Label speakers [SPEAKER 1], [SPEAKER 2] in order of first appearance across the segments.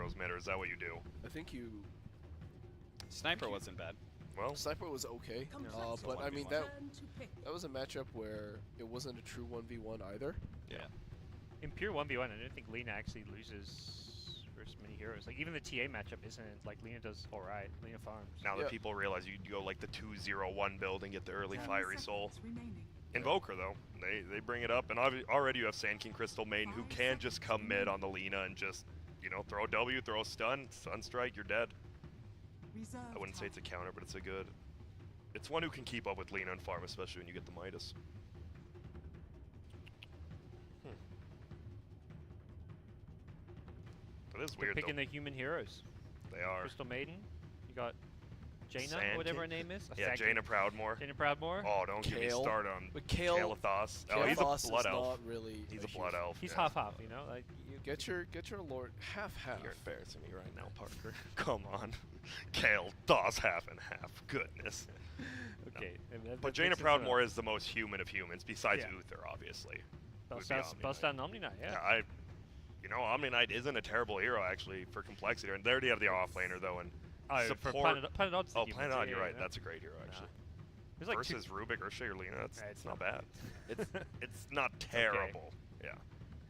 [SPEAKER 1] heroes mid, or is that what you do?
[SPEAKER 2] I think you...
[SPEAKER 3] Sniper wasn't bad.
[SPEAKER 1] Well,
[SPEAKER 2] Sniper was okay, but I mean that was a matchup where it wasn't a true 1v1 either.
[SPEAKER 3] Yeah.
[SPEAKER 4] In pure 1v1, I don't think Lena actually loses versus many heroes. Like even the TA matchup isn't like Lena does alright. Lena farms.
[SPEAKER 1] now that people realize you go like the 2-0-1 build and get the early fiery soul. Invoker though, they bring it up, and already you have Sand King Crystal Maiden who can just come mid on the Lena and just, you know, throw a W, throw a stun strike, you're dead. I wouldn't say it's a counter, but it's one who can keep up with Lena and farm, especially when you get the Midas. That is weird.
[SPEAKER 4] They're picking
[SPEAKER 1] though.
[SPEAKER 4] the human heroes.
[SPEAKER 1] They are.
[SPEAKER 4] Crystal Maiden. You got Jaina,
[SPEAKER 1] Sand
[SPEAKER 4] or whatever her
[SPEAKER 1] King?
[SPEAKER 4] name is.
[SPEAKER 1] Yeah, Jaina Proudmoore.
[SPEAKER 4] Jaina Proudmoore.
[SPEAKER 1] Oh, don't get me
[SPEAKER 2] Kale.
[SPEAKER 1] started on
[SPEAKER 2] But Kale,
[SPEAKER 1] Kael'thas. Oh, he's
[SPEAKER 2] Kael'thas
[SPEAKER 1] a blood
[SPEAKER 2] is
[SPEAKER 1] elf.
[SPEAKER 2] not really
[SPEAKER 1] He's
[SPEAKER 2] a
[SPEAKER 1] a blood
[SPEAKER 2] huge-
[SPEAKER 1] elf.
[SPEAKER 4] He's
[SPEAKER 1] yeah.
[SPEAKER 4] half-half, you know. Like you
[SPEAKER 2] Get your lord half.
[SPEAKER 1] You're embarrassing me right now, Parker. Come on. Kael'thas half and half. Goodness.
[SPEAKER 4] Okay.
[SPEAKER 1] But Jaina Proudmoore is the most human of humans, besides
[SPEAKER 4] Yeah.
[SPEAKER 1] Uther, obviously.
[SPEAKER 4] Bust
[SPEAKER 1] would be
[SPEAKER 4] out
[SPEAKER 1] Omni Knight.
[SPEAKER 4] Omni Knight, yeah.
[SPEAKER 1] Yeah, you know, Omni Knight isn't a terrible hero actually for complexity, and they already have the offlaner though, and
[SPEAKER 4] For
[SPEAKER 1] support.
[SPEAKER 4] Planet Odd's the
[SPEAKER 1] Oh,
[SPEAKER 4] humans,
[SPEAKER 1] Planet Odd, you're
[SPEAKER 4] yeah,
[SPEAKER 1] right.
[SPEAKER 4] yeah.
[SPEAKER 1] That's a great hero actually.
[SPEAKER 4] There's like
[SPEAKER 1] Versus Rubik, Urshay, or Lena, it's not bad.
[SPEAKER 4] it's
[SPEAKER 1] It's not terrible. Yeah.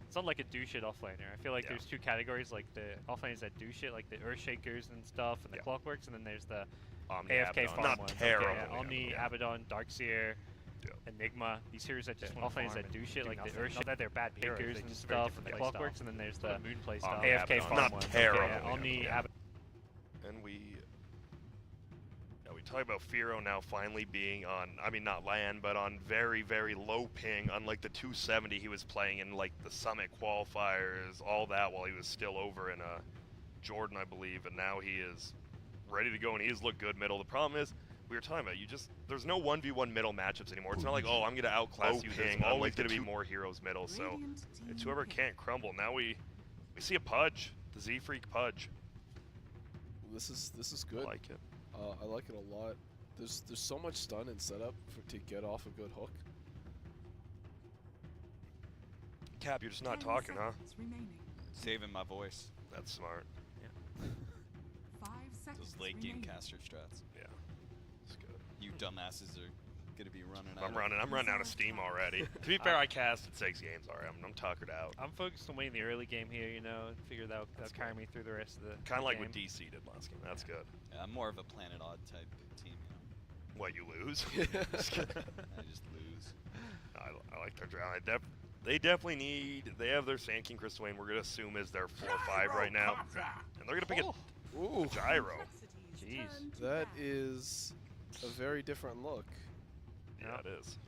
[SPEAKER 4] It's not like a do shit offlaner. I feel like
[SPEAKER 1] Yeah.
[SPEAKER 4] there's two categories, like the offlaners that do shit, like the Earth Shakers and stuff, and the
[SPEAKER 1] Yeah.
[SPEAKER 4] Clockworks, and then there's the
[SPEAKER 1] Omni
[SPEAKER 4] AFK
[SPEAKER 1] Abaddon.
[SPEAKER 4] farm
[SPEAKER 1] Not
[SPEAKER 4] ones.
[SPEAKER 1] terrible.
[SPEAKER 4] Okay, yeah, Omni,
[SPEAKER 1] yeah.
[SPEAKER 4] Abaddon, Darkseer,
[SPEAKER 1] Yeah.
[SPEAKER 4] Enigma. These heroes that just
[SPEAKER 5] Yeah.
[SPEAKER 4] offlaners
[SPEAKER 5] Farm
[SPEAKER 4] that
[SPEAKER 5] and
[SPEAKER 4] do shit,
[SPEAKER 5] do
[SPEAKER 4] like the
[SPEAKER 5] nothing.
[SPEAKER 4] Earth
[SPEAKER 5] Not that they're bad heroes,
[SPEAKER 4] Shakers
[SPEAKER 5] they
[SPEAKER 4] and
[SPEAKER 5] just very
[SPEAKER 4] stuff, and the
[SPEAKER 5] different play
[SPEAKER 4] Clockworks,
[SPEAKER 5] style.
[SPEAKER 4] and then there's
[SPEAKER 5] Sort
[SPEAKER 4] the
[SPEAKER 5] of moon play
[SPEAKER 1] Omni
[SPEAKER 5] style.
[SPEAKER 4] AFK
[SPEAKER 1] Abaddon.
[SPEAKER 4] farm
[SPEAKER 1] Not
[SPEAKER 4] ones.
[SPEAKER 1] terrible.
[SPEAKER 4] Okay, yeah, Omni,
[SPEAKER 1] Yeah.
[SPEAKER 4] Abaddon.
[SPEAKER 1] And we talk about Firo now finally being on, I mean not land, but on very, very low ping, unlike the 270 he was playing in like the Summit qualifiers, all that while he was still over in Jordan, I believe, and now he is ready to go and he has looked good middle. The problem is, we were talking about, there's no 1v1 middle matchups anymore. It's not like, oh, I'm going to outclass you, there's always going to be more heroes middle, so it's whoever can't crumble. Now we see a Pudge, the Z-Freak Pudge.
[SPEAKER 2] This is good.
[SPEAKER 1] I like it.
[SPEAKER 2] I like it a lot. There's so much stun and setup to get off a good hook.
[SPEAKER 1] Cap, you're just not talking, huh?
[SPEAKER 3] Saving my voice.
[SPEAKER 1] That's smart.
[SPEAKER 3] Those late game caster strats.
[SPEAKER 1] Yeah, it's good.
[SPEAKER 3] You dumbasses are gonna be running out.
[SPEAKER 1] I'm running out of steam already. To be fair, I casted 6 games already. I'm tuckered out.
[SPEAKER 4] I'm focused on winning the early game here, you know, and figure that'll carry me through the rest of the
[SPEAKER 1] Kind of like
[SPEAKER 4] game.
[SPEAKER 1] what DC did last game. That's good.
[SPEAKER 3] Yeah, I'm more of a Planet Odd type team, you know.
[SPEAKER 1] What, you lose?
[SPEAKER 3] I just lose.
[SPEAKER 1] I like their draft. They definitely need. They have their Sand King Crystal Wayne. We're gonna assume is their 4-5 right now, and they're gonna pick
[SPEAKER 2] Ooh,
[SPEAKER 1] a gyro.
[SPEAKER 4] Jeez.
[SPEAKER 2] that is a very different look.
[SPEAKER 1] Yeah, it is.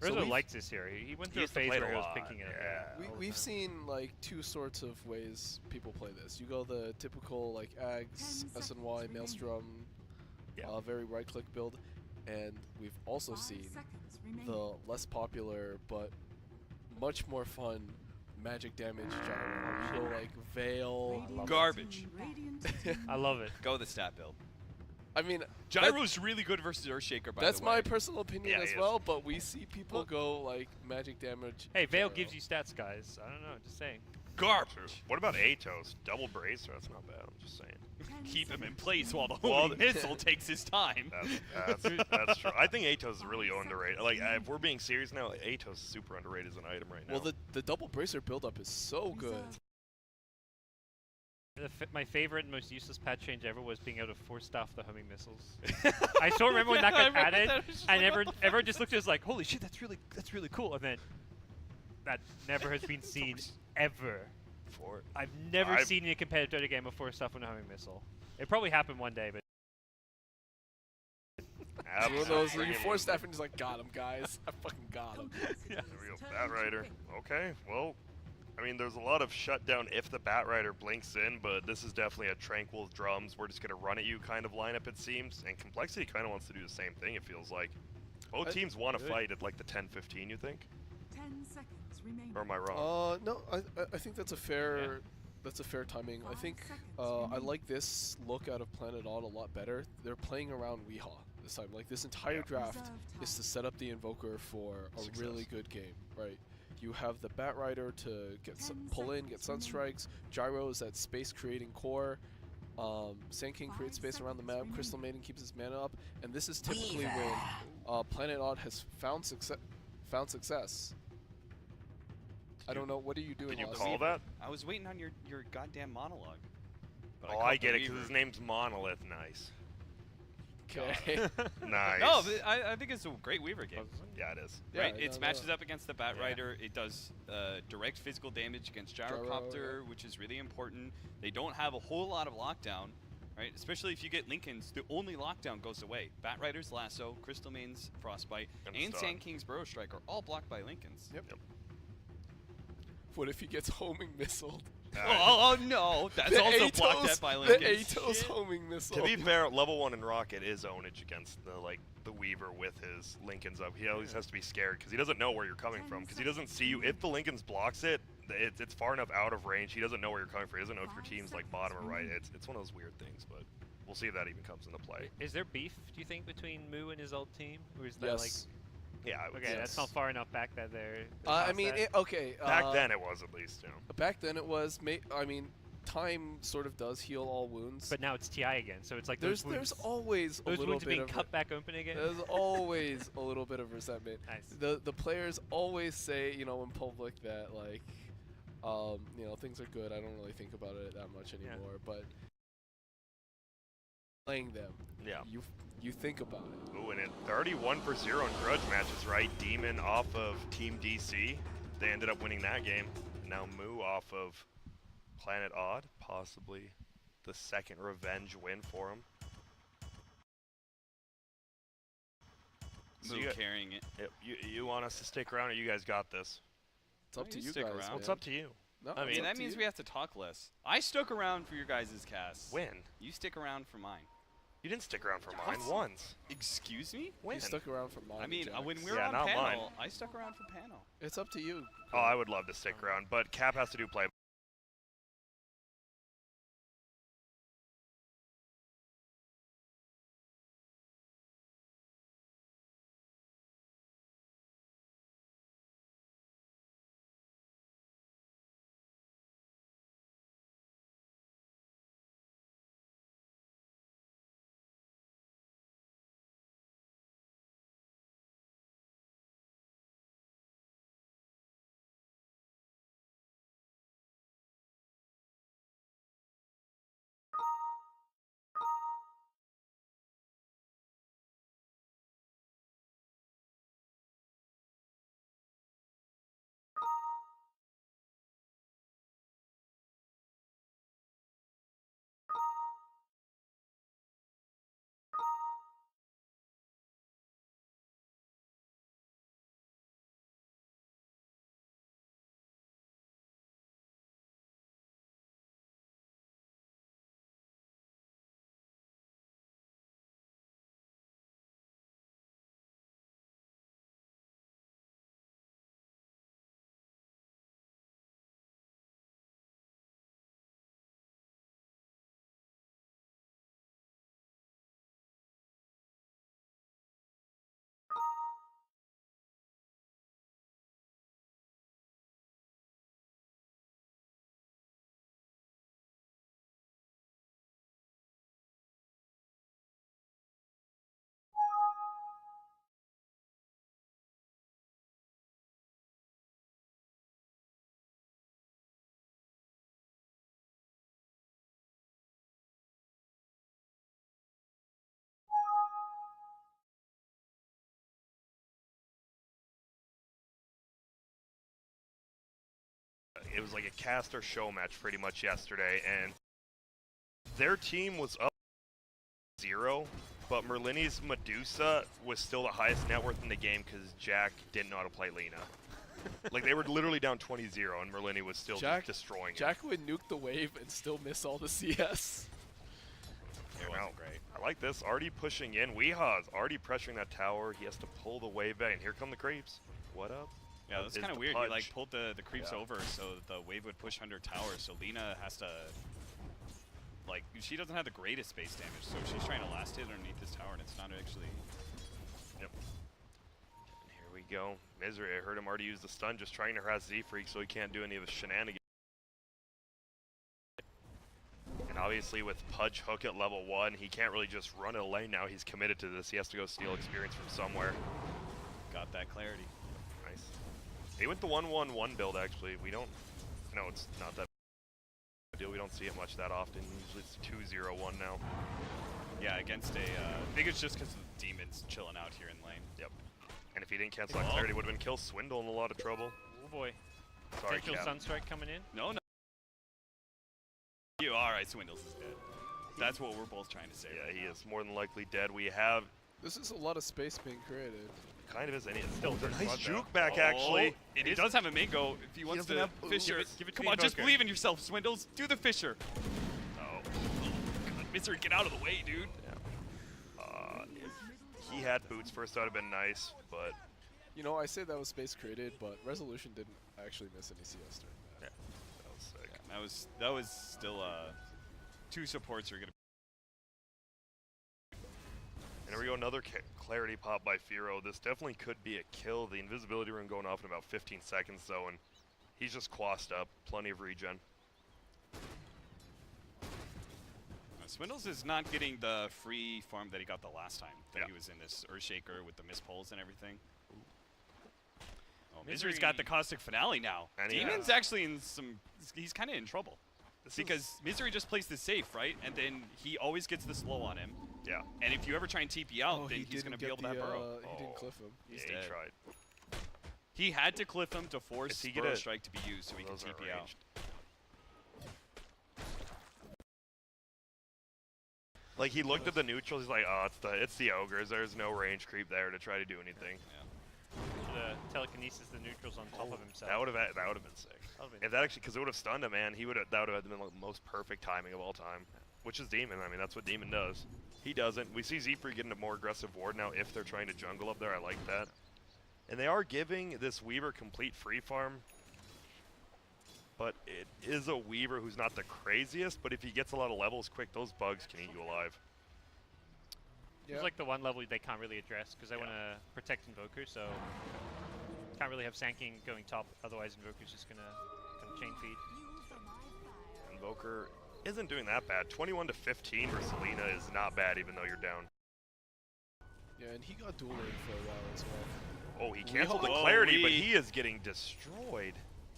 [SPEAKER 4] Rizzo
[SPEAKER 2] we've-
[SPEAKER 4] likes this here. He went
[SPEAKER 1] He
[SPEAKER 4] through a
[SPEAKER 1] used to
[SPEAKER 4] phase
[SPEAKER 1] play it
[SPEAKER 4] where
[SPEAKER 1] a
[SPEAKER 4] he was
[SPEAKER 1] lot,
[SPEAKER 4] picking it.
[SPEAKER 1] yeah.
[SPEAKER 4] all the
[SPEAKER 2] We've
[SPEAKER 4] time.
[SPEAKER 2] seen like two sorts of ways people play this. You go the typical like Ags, SNY, Maelstrom,
[SPEAKER 1] Yeah.
[SPEAKER 2] very right-click build, and we've also seen the less popular but much more fun magic damage gyro. You go like Veil.
[SPEAKER 3] Garbage.
[SPEAKER 4] I love it.
[SPEAKER 3] Go the stat build.
[SPEAKER 2] I mean,
[SPEAKER 3] Gyro's really good versus Earthshaker, by
[SPEAKER 2] that's
[SPEAKER 3] the way.
[SPEAKER 2] my personal opinion
[SPEAKER 1] Yeah,
[SPEAKER 2] as
[SPEAKER 1] he is.
[SPEAKER 2] well. But we see people go like magic damage.
[SPEAKER 4] Hey, Veil
[SPEAKER 2] gyro.
[SPEAKER 4] gives you stats, guys. I don't know, just saying.
[SPEAKER 3] Garbage.
[SPEAKER 1] What about Atos? Double bracer? That's not bad. I'm just saying.
[SPEAKER 3] Keep him in place while the
[SPEAKER 1] Well,
[SPEAKER 3] holy missile takes his time.
[SPEAKER 1] That's true. I think Atos is really underrated. Like, if we're being serious now, Atos is super underrated as an item right now.
[SPEAKER 2] Well, the double bracer buildup is so good.
[SPEAKER 4] My favorite and most useless patch change ever was being able to force staff the homing missiles. I still remember when that
[SPEAKER 3] I
[SPEAKER 4] got
[SPEAKER 3] remember
[SPEAKER 4] added,
[SPEAKER 3] that. It was just
[SPEAKER 4] and
[SPEAKER 3] like, what the
[SPEAKER 4] everyone just looked at us like, "Holy shit, that's really cool!" And then that never has been seen ever.
[SPEAKER 1] For it.
[SPEAKER 4] I've never
[SPEAKER 1] I've-
[SPEAKER 4] seen in a competitive DOTA game a force staff on a homing missile. It probably happened one day, but
[SPEAKER 2] One of those where you
[SPEAKER 1] Absolutely.
[SPEAKER 2] force staff and just like, got him, guys. I fucking got him.
[SPEAKER 4] yeah.
[SPEAKER 1] There we go. Batrider. Okay, well, I mean, there's a lot of shutdown if the Batrider blinks in, but this is definitely a tranquil drums. We're just gonna run at you kind of lineup, it seems. And complexity kind of wants to do the same thing. It feels like both teams want to fight at like the 10-15. You think?
[SPEAKER 6] 10 seconds remaining.
[SPEAKER 1] Or am I wrong?
[SPEAKER 2] No, I think that's a fair that's a fair timing. I think I like this look out of Planet Odd a lot better. They're playing around Weehaw this time. Like this entire draft is to set up the Invoker for a
[SPEAKER 1] Success.
[SPEAKER 2] really good game, right? You have the Bat Rider to get pull in, get Sunstrikes. Gyro is that space creating core. Sand King creates space around the map. Crystal Maiden keeps his mana up, and this is typically when Planet Odd has found success. I don't know. What are you doing?
[SPEAKER 1] Did you
[SPEAKER 2] Lost?
[SPEAKER 1] call that?
[SPEAKER 3] I was waiting on your goddamn monologue. But
[SPEAKER 1] Oh,
[SPEAKER 3] caught
[SPEAKER 1] I
[SPEAKER 3] the
[SPEAKER 1] get it, because
[SPEAKER 3] Weaver.
[SPEAKER 1] his name's Monolith. Nice.
[SPEAKER 2] Okay.
[SPEAKER 1] Nice.
[SPEAKER 3] No, but I think it's a great Weaver game.
[SPEAKER 1] Yeah, it is.
[SPEAKER 2] Yeah,
[SPEAKER 3] Right,
[SPEAKER 2] no,
[SPEAKER 3] it matches up against the Bat
[SPEAKER 1] Yeah.
[SPEAKER 3] Rider. It does direct physical damage against Gyrocopter, which is really important. They don't have a whole lot of lockdown, right? Especially if you get Lincolns, the only lockdown goes away. Bat Rider's Lasso, Crystal Main's Frostbite, and
[SPEAKER 1] stun.
[SPEAKER 3] Sand King's Burrow Strike are all blocked by Lincolns.
[SPEAKER 2] Yep. What if he gets homing missiled?
[SPEAKER 3] Oh no, that's also blocked at by
[SPEAKER 2] The
[SPEAKER 3] Lincolns.
[SPEAKER 2] Atos homing missile.
[SPEAKER 1] To be fair, level 1 in Rocket is ownage against the Weaver with his Lincolns up. He always has to be scared because he doesn't know where you're coming from because he doesn't see you. If the Lincolns blocks it, it's far enough out of range. He doesn't know where you're coming from. He doesn't know if your team's like bottom or right. It's one of those weird things, but we'll see if that even comes into play.
[SPEAKER 4] Is there beef, do you think, between Moo and his old team? Or is that like...
[SPEAKER 2] Yes.
[SPEAKER 1] Yeah, I would
[SPEAKER 4] Okay,
[SPEAKER 1] say.
[SPEAKER 4] that's not far enough back that they're...
[SPEAKER 2] I mean, okay.
[SPEAKER 1] Back then it was at least, you know.
[SPEAKER 2] Back then it was. I mean, time sort of does heal all wounds.
[SPEAKER 4] But now it's TI again, so it's like
[SPEAKER 2] there's
[SPEAKER 4] those wounds,
[SPEAKER 2] always a
[SPEAKER 4] those
[SPEAKER 2] little
[SPEAKER 4] wounds are
[SPEAKER 2] bit
[SPEAKER 4] being
[SPEAKER 2] of
[SPEAKER 4] cut back open again.
[SPEAKER 2] there's always a little bit of resentment.
[SPEAKER 4] Nice.
[SPEAKER 2] The players always say, you know, in public that like, you know, things are good. I don't really think about it that much anymore. But playing them,
[SPEAKER 1] Yeah.
[SPEAKER 2] you think about it.
[SPEAKER 1] Ooh, and it 31 for 0 in grudge matches, right? Demon off of Team DC. They ended up winning that game. Now Moo off of Planet Odd, possibly the second revenge win for him. So
[SPEAKER 3] Moo
[SPEAKER 1] you,
[SPEAKER 3] carrying it.
[SPEAKER 1] you want us to stick around, or you guys got this?
[SPEAKER 2] It's up
[SPEAKER 3] No,
[SPEAKER 2] to
[SPEAKER 3] you
[SPEAKER 2] you
[SPEAKER 3] stick
[SPEAKER 2] guys.
[SPEAKER 3] around.
[SPEAKER 2] Man.
[SPEAKER 1] Well, it's up to you.
[SPEAKER 2] No,
[SPEAKER 1] I
[SPEAKER 2] it's
[SPEAKER 1] mean,
[SPEAKER 2] up
[SPEAKER 3] that
[SPEAKER 2] to
[SPEAKER 3] means
[SPEAKER 2] you.
[SPEAKER 3] we have to talk less. I stuck around for your guys' cast.
[SPEAKER 1] When?
[SPEAKER 3] You stick around for mine.
[SPEAKER 1] You didn't stick around for mine
[SPEAKER 3] What?
[SPEAKER 1] once.
[SPEAKER 3] Excuse me?
[SPEAKER 1] When?
[SPEAKER 2] You stuck around for mine.
[SPEAKER 3] I mean,
[SPEAKER 2] Jax.
[SPEAKER 3] when we were
[SPEAKER 1] Yeah,
[SPEAKER 3] on
[SPEAKER 1] not
[SPEAKER 3] panel,
[SPEAKER 1] mine.
[SPEAKER 3] I stuck around for panel.
[SPEAKER 2] It's up to you.
[SPEAKER 1] Oh, I would love to stick around, but Cap has to do play. It was like a caster show match pretty much yesterday, and their team was up 0, but Merlini's Medusa was still the highest net worth in the game because Jack didn't know how to play Lina. Like, they were literally down 20-0, and Merlini was still just destroying it.
[SPEAKER 2] Jack would nuke the wave and still miss all the CS.
[SPEAKER 3] It wasn't great.
[SPEAKER 1] I like this. Already pushing in. Weeha's already pressuring that tower. He has to pull the wave back, and here come the creeps. What up?
[SPEAKER 3] Yeah, that's
[SPEAKER 1] Is
[SPEAKER 3] kind of
[SPEAKER 1] the
[SPEAKER 3] weird. He
[SPEAKER 1] punch.
[SPEAKER 3] like pulled the creeps
[SPEAKER 1] Yeah.
[SPEAKER 3] over so the wave would push under tower. So Lina has to, like, she doesn't have the greatest base damage, so she's trying to last hit underneath this tower, and it's not actually.
[SPEAKER 1] Yep. And here we you go. Misery, I heard him already use the stun, just trying to harass Z-Freak so he can't do any of his shenanigans. And obviously with Pudge Hook at level 1, he can't really just run a lane now. He's committed to this. He has to go steal experience from somewhere.
[SPEAKER 3] Got that clarity.
[SPEAKER 1] Nice. He went the 1-1-1 build, actually. We don't... No, it's not that deal. We don't see it much that often. Usually it's 2-0-1 now.
[SPEAKER 3] Yeah, against a... I think it's just because the Demon's chilling out here in lane.
[SPEAKER 1] Yep. And if he didn't cancel that clarity, would have been kill. Swindle in a lot of trouble.
[SPEAKER 4] Oh boy.
[SPEAKER 1] Sorry,
[SPEAKER 4] Potential
[SPEAKER 1] Cap.
[SPEAKER 4] Sunstrike coming in.
[SPEAKER 3] No, no. You alright, Swindles is dead. That's what we're both trying to say.
[SPEAKER 1] Yeah, he is more than likely dead. We have...
[SPEAKER 2] This is a lot of space being created.
[SPEAKER 1] Kind of is, and it's
[SPEAKER 4] Still
[SPEAKER 1] still a
[SPEAKER 4] first
[SPEAKER 1] nice
[SPEAKER 4] blood,
[SPEAKER 1] juke
[SPEAKER 4] though.
[SPEAKER 1] back, actually.
[SPEAKER 3] He does have a mango if he wants
[SPEAKER 1] doesn't
[SPEAKER 3] to
[SPEAKER 1] have-
[SPEAKER 3] Fisher.
[SPEAKER 4] give it to
[SPEAKER 3] Come
[SPEAKER 4] the
[SPEAKER 3] on, just
[SPEAKER 4] Invoker.
[SPEAKER 3] believe in yourself, Swindles. Do the Fisher. Oh, God, Misery, get out of the way, dude.
[SPEAKER 1] If he had boots first, that would have been nice, but...
[SPEAKER 2] You know, I say that was space created, but Resolution didn't actually miss any CS during that.
[SPEAKER 1] That was sick.
[SPEAKER 3] That was still two supports are gonna.
[SPEAKER 1] And here we go, another clarity pop by Firo. This definitely could be a kill. The invisibility rune going off in about 15 seconds, though, and he's just quassed up. Plenty of regen.
[SPEAKER 3] Swindles is not getting the free farm that he got the last time that
[SPEAKER 1] Yeah.
[SPEAKER 3] he was in this Earthshaker with the mispulls and everything. Oh,
[SPEAKER 4] Misery-
[SPEAKER 3] Misery's got the caustic finale now.
[SPEAKER 1] And he
[SPEAKER 3] Demon's
[SPEAKER 1] has-
[SPEAKER 3] actually in some. He's kind of in trouble
[SPEAKER 1] This
[SPEAKER 3] because
[SPEAKER 1] is,
[SPEAKER 3] Misery just plays this safe, right? And then he always gets the slow on him.
[SPEAKER 1] yeah,
[SPEAKER 3] And if you ever try and TP out,
[SPEAKER 2] Oh,
[SPEAKER 3] then
[SPEAKER 2] he
[SPEAKER 3] he's going to
[SPEAKER 2] didn't
[SPEAKER 3] be able
[SPEAKER 2] get
[SPEAKER 3] to have
[SPEAKER 2] the,
[SPEAKER 3] burrow.
[SPEAKER 2] He didn't cliff him.
[SPEAKER 3] He's
[SPEAKER 1] yeah,
[SPEAKER 3] dead.
[SPEAKER 1] he tried.
[SPEAKER 3] He had to cliff him to force
[SPEAKER 1] Does he get
[SPEAKER 3] Burrow
[SPEAKER 1] a-
[SPEAKER 3] Strike to be used so he can
[SPEAKER 1] Those aren't
[SPEAKER 3] TP out.
[SPEAKER 1] ranged. Like, he looked at the neutrals, he's like, oh, it's the ogres. There's no range creep there to try to do anything.
[SPEAKER 3] Yeah.
[SPEAKER 4] Should telekinesis the neutrals on top of himself.
[SPEAKER 1] That would have been sick.
[SPEAKER 4] That would've been
[SPEAKER 1] If that actually, because it would have stunned him, man, that would have been the most perfect timing of all time. Which is Demon. I mean, that's what Demon does. He doesn't. We see Z-Free getting a more aggressive ward now if they're trying to jungle up there. I like that. And they are giving this Weaver complete free farm. But it is a Weaver who's not the craziest, but if he gets a lot of levels quick, those bugs can eat you alive.
[SPEAKER 2] Yeah.
[SPEAKER 4] It's like the one level they can't really address because they
[SPEAKER 1] Yeah.
[SPEAKER 4] want to protect Invoker, so can't really have Sanking going top. Otherwise, Invoker's just gonna kind of chain feed.
[SPEAKER 1] Invoker isn't doing that bad. 21 to 15 versus Lina is not bad, even though you're down.
[SPEAKER 2] Yeah, and he got dual lane for a while as well.
[SPEAKER 1] Oh, he canceled the
[SPEAKER 3] Whoa,
[SPEAKER 1] clarity, but
[SPEAKER 3] wee.
[SPEAKER 1] he is getting destroyed.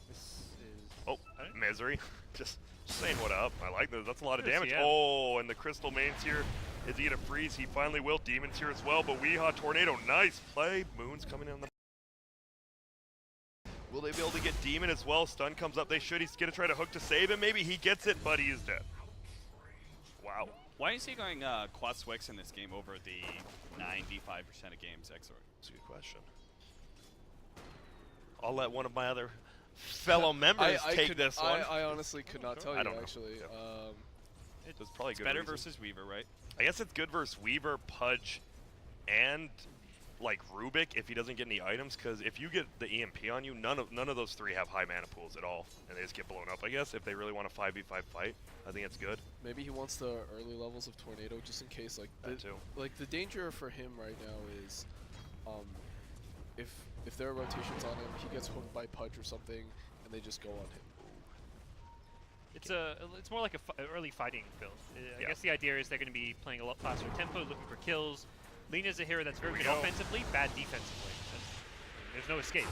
[SPEAKER 4] This is
[SPEAKER 1] Oh, Misery. just saying what up. I like this. That's a lot of
[SPEAKER 4] Yes,
[SPEAKER 1] damage.
[SPEAKER 4] yeah.
[SPEAKER 1] Oh, and the Crystal Main's here. Is he gonna freeze? He finally will. Demon's here as well, but Weehaw Tornado, nice play. Moon's coming in on the... Will they be able to get Demon as well? Stun comes up. They should. He's gonna try to hook to save him. Maybe he gets it, but he is dead. Wow.
[SPEAKER 3] Why is he going Quad Swix in this game over the 95% of games Exor?
[SPEAKER 1] That's a good question. I'll let one of my other fellow members take this one.
[SPEAKER 2] I honestly could not tell
[SPEAKER 1] I
[SPEAKER 2] you,
[SPEAKER 1] don't know.
[SPEAKER 2] actually.
[SPEAKER 1] Yep. It's probably
[SPEAKER 3] It's
[SPEAKER 1] good
[SPEAKER 3] better
[SPEAKER 1] reason.
[SPEAKER 3] versus Weaver, right?
[SPEAKER 1] I guess it's good versus Weaver, Pudge, and like Rubik if he doesn't get any items. Because if you get the EMP on you, none of those three have high mana pools at all, and they just get blown up. I guess if they really want a 5v5 fight, I think it's good.
[SPEAKER 2] Maybe he wants the early levels of Tornado just in case. Like
[SPEAKER 1] That too.
[SPEAKER 2] Like the danger for him right now is, if there are rotations on him, he gets hooked by Pudge or something, and they just go on him.
[SPEAKER 4] it's more like a early fighting build. I
[SPEAKER 1] Yeah.
[SPEAKER 4] guess the idea is they're going to be playing a lot faster tempo, looking for kills. Lina's a hero that's very
[SPEAKER 1] Here we
[SPEAKER 4] good
[SPEAKER 1] go.
[SPEAKER 4] offensively, bad defensively. There's no escape.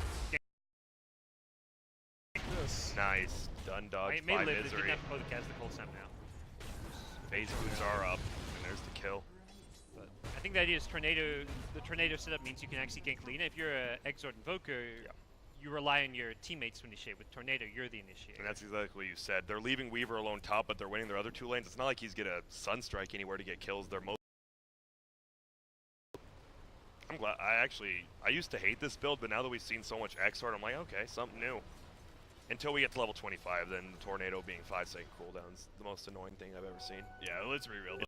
[SPEAKER 2] This.
[SPEAKER 1] Nice. Done dodge
[SPEAKER 4] It may
[SPEAKER 1] by
[SPEAKER 4] live. They
[SPEAKER 1] Misery.
[SPEAKER 4] didn't have the cold snap now.
[SPEAKER 1] Phase boots are up, and there's the kill.
[SPEAKER 4] But I think the idea is the tornado setup means you can actually gank Lina. If you're a Exort Invoker, you rely on your teammates to initiate. With Tornado, you're the initiator.
[SPEAKER 1] And that's exactly what you said. They're leaving Weaver alone top, but they're winning their other two lanes. It's not like he's gonna Sunstrike anywhere to get kills. They're most... I'm glad. I used to hate this build, but now that we've seen so much Exort, I'm like, okay, something new. Until we get to level 25, then the Tornado being 5-second cooldown's the most annoying thing I've ever seen.
[SPEAKER 3] Yeah, let's be real.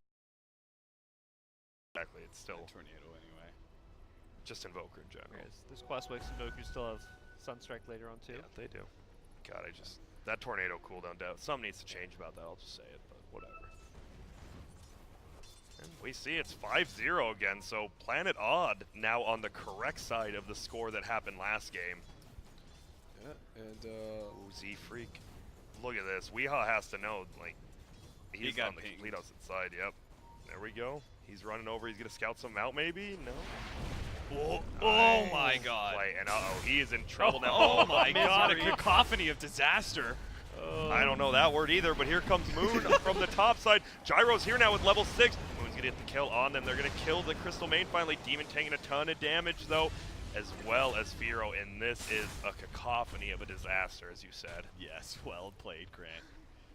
[SPEAKER 1] Exactly, it's still
[SPEAKER 3] Tornado anyway.
[SPEAKER 1] just Invoker in general.
[SPEAKER 4] There's Quaswex Invokers still have Sunstrike later on too.
[SPEAKER 1] Yeah, they do. God, that Tornado cooldown, something needs to change about that, I'll just say it, but whatever. And we see it's 5-0 again, so Planet Odd now on the correct side of the score that happened last game.
[SPEAKER 2] Yeah, and
[SPEAKER 1] Ooh, Z-Freak. Look at this. Weehaw has to know, like, he's
[SPEAKER 3] got
[SPEAKER 1] on the
[SPEAKER 3] pinged.
[SPEAKER 1] complete opposite side, yep. There we go. He's running over, he's gonna scout something out maybe? No?
[SPEAKER 3] Oh, oh my god.
[SPEAKER 1] Play, and uh-oh, he is in trouble now.
[SPEAKER 3] Oh my god, a
[SPEAKER 4] misery.
[SPEAKER 3] cacophony of disaster.
[SPEAKER 1] I don't know that word either, but here comes Moon from the top side. Gyro's here now with level 6. Moon's gonna get the kill on them. They're gonna kill the Crystal Main finally. Demon taking a ton of damage though, as well as Firo, and this is a cacophony of a disaster, as you said.
[SPEAKER 3] Yes, well played, Grant.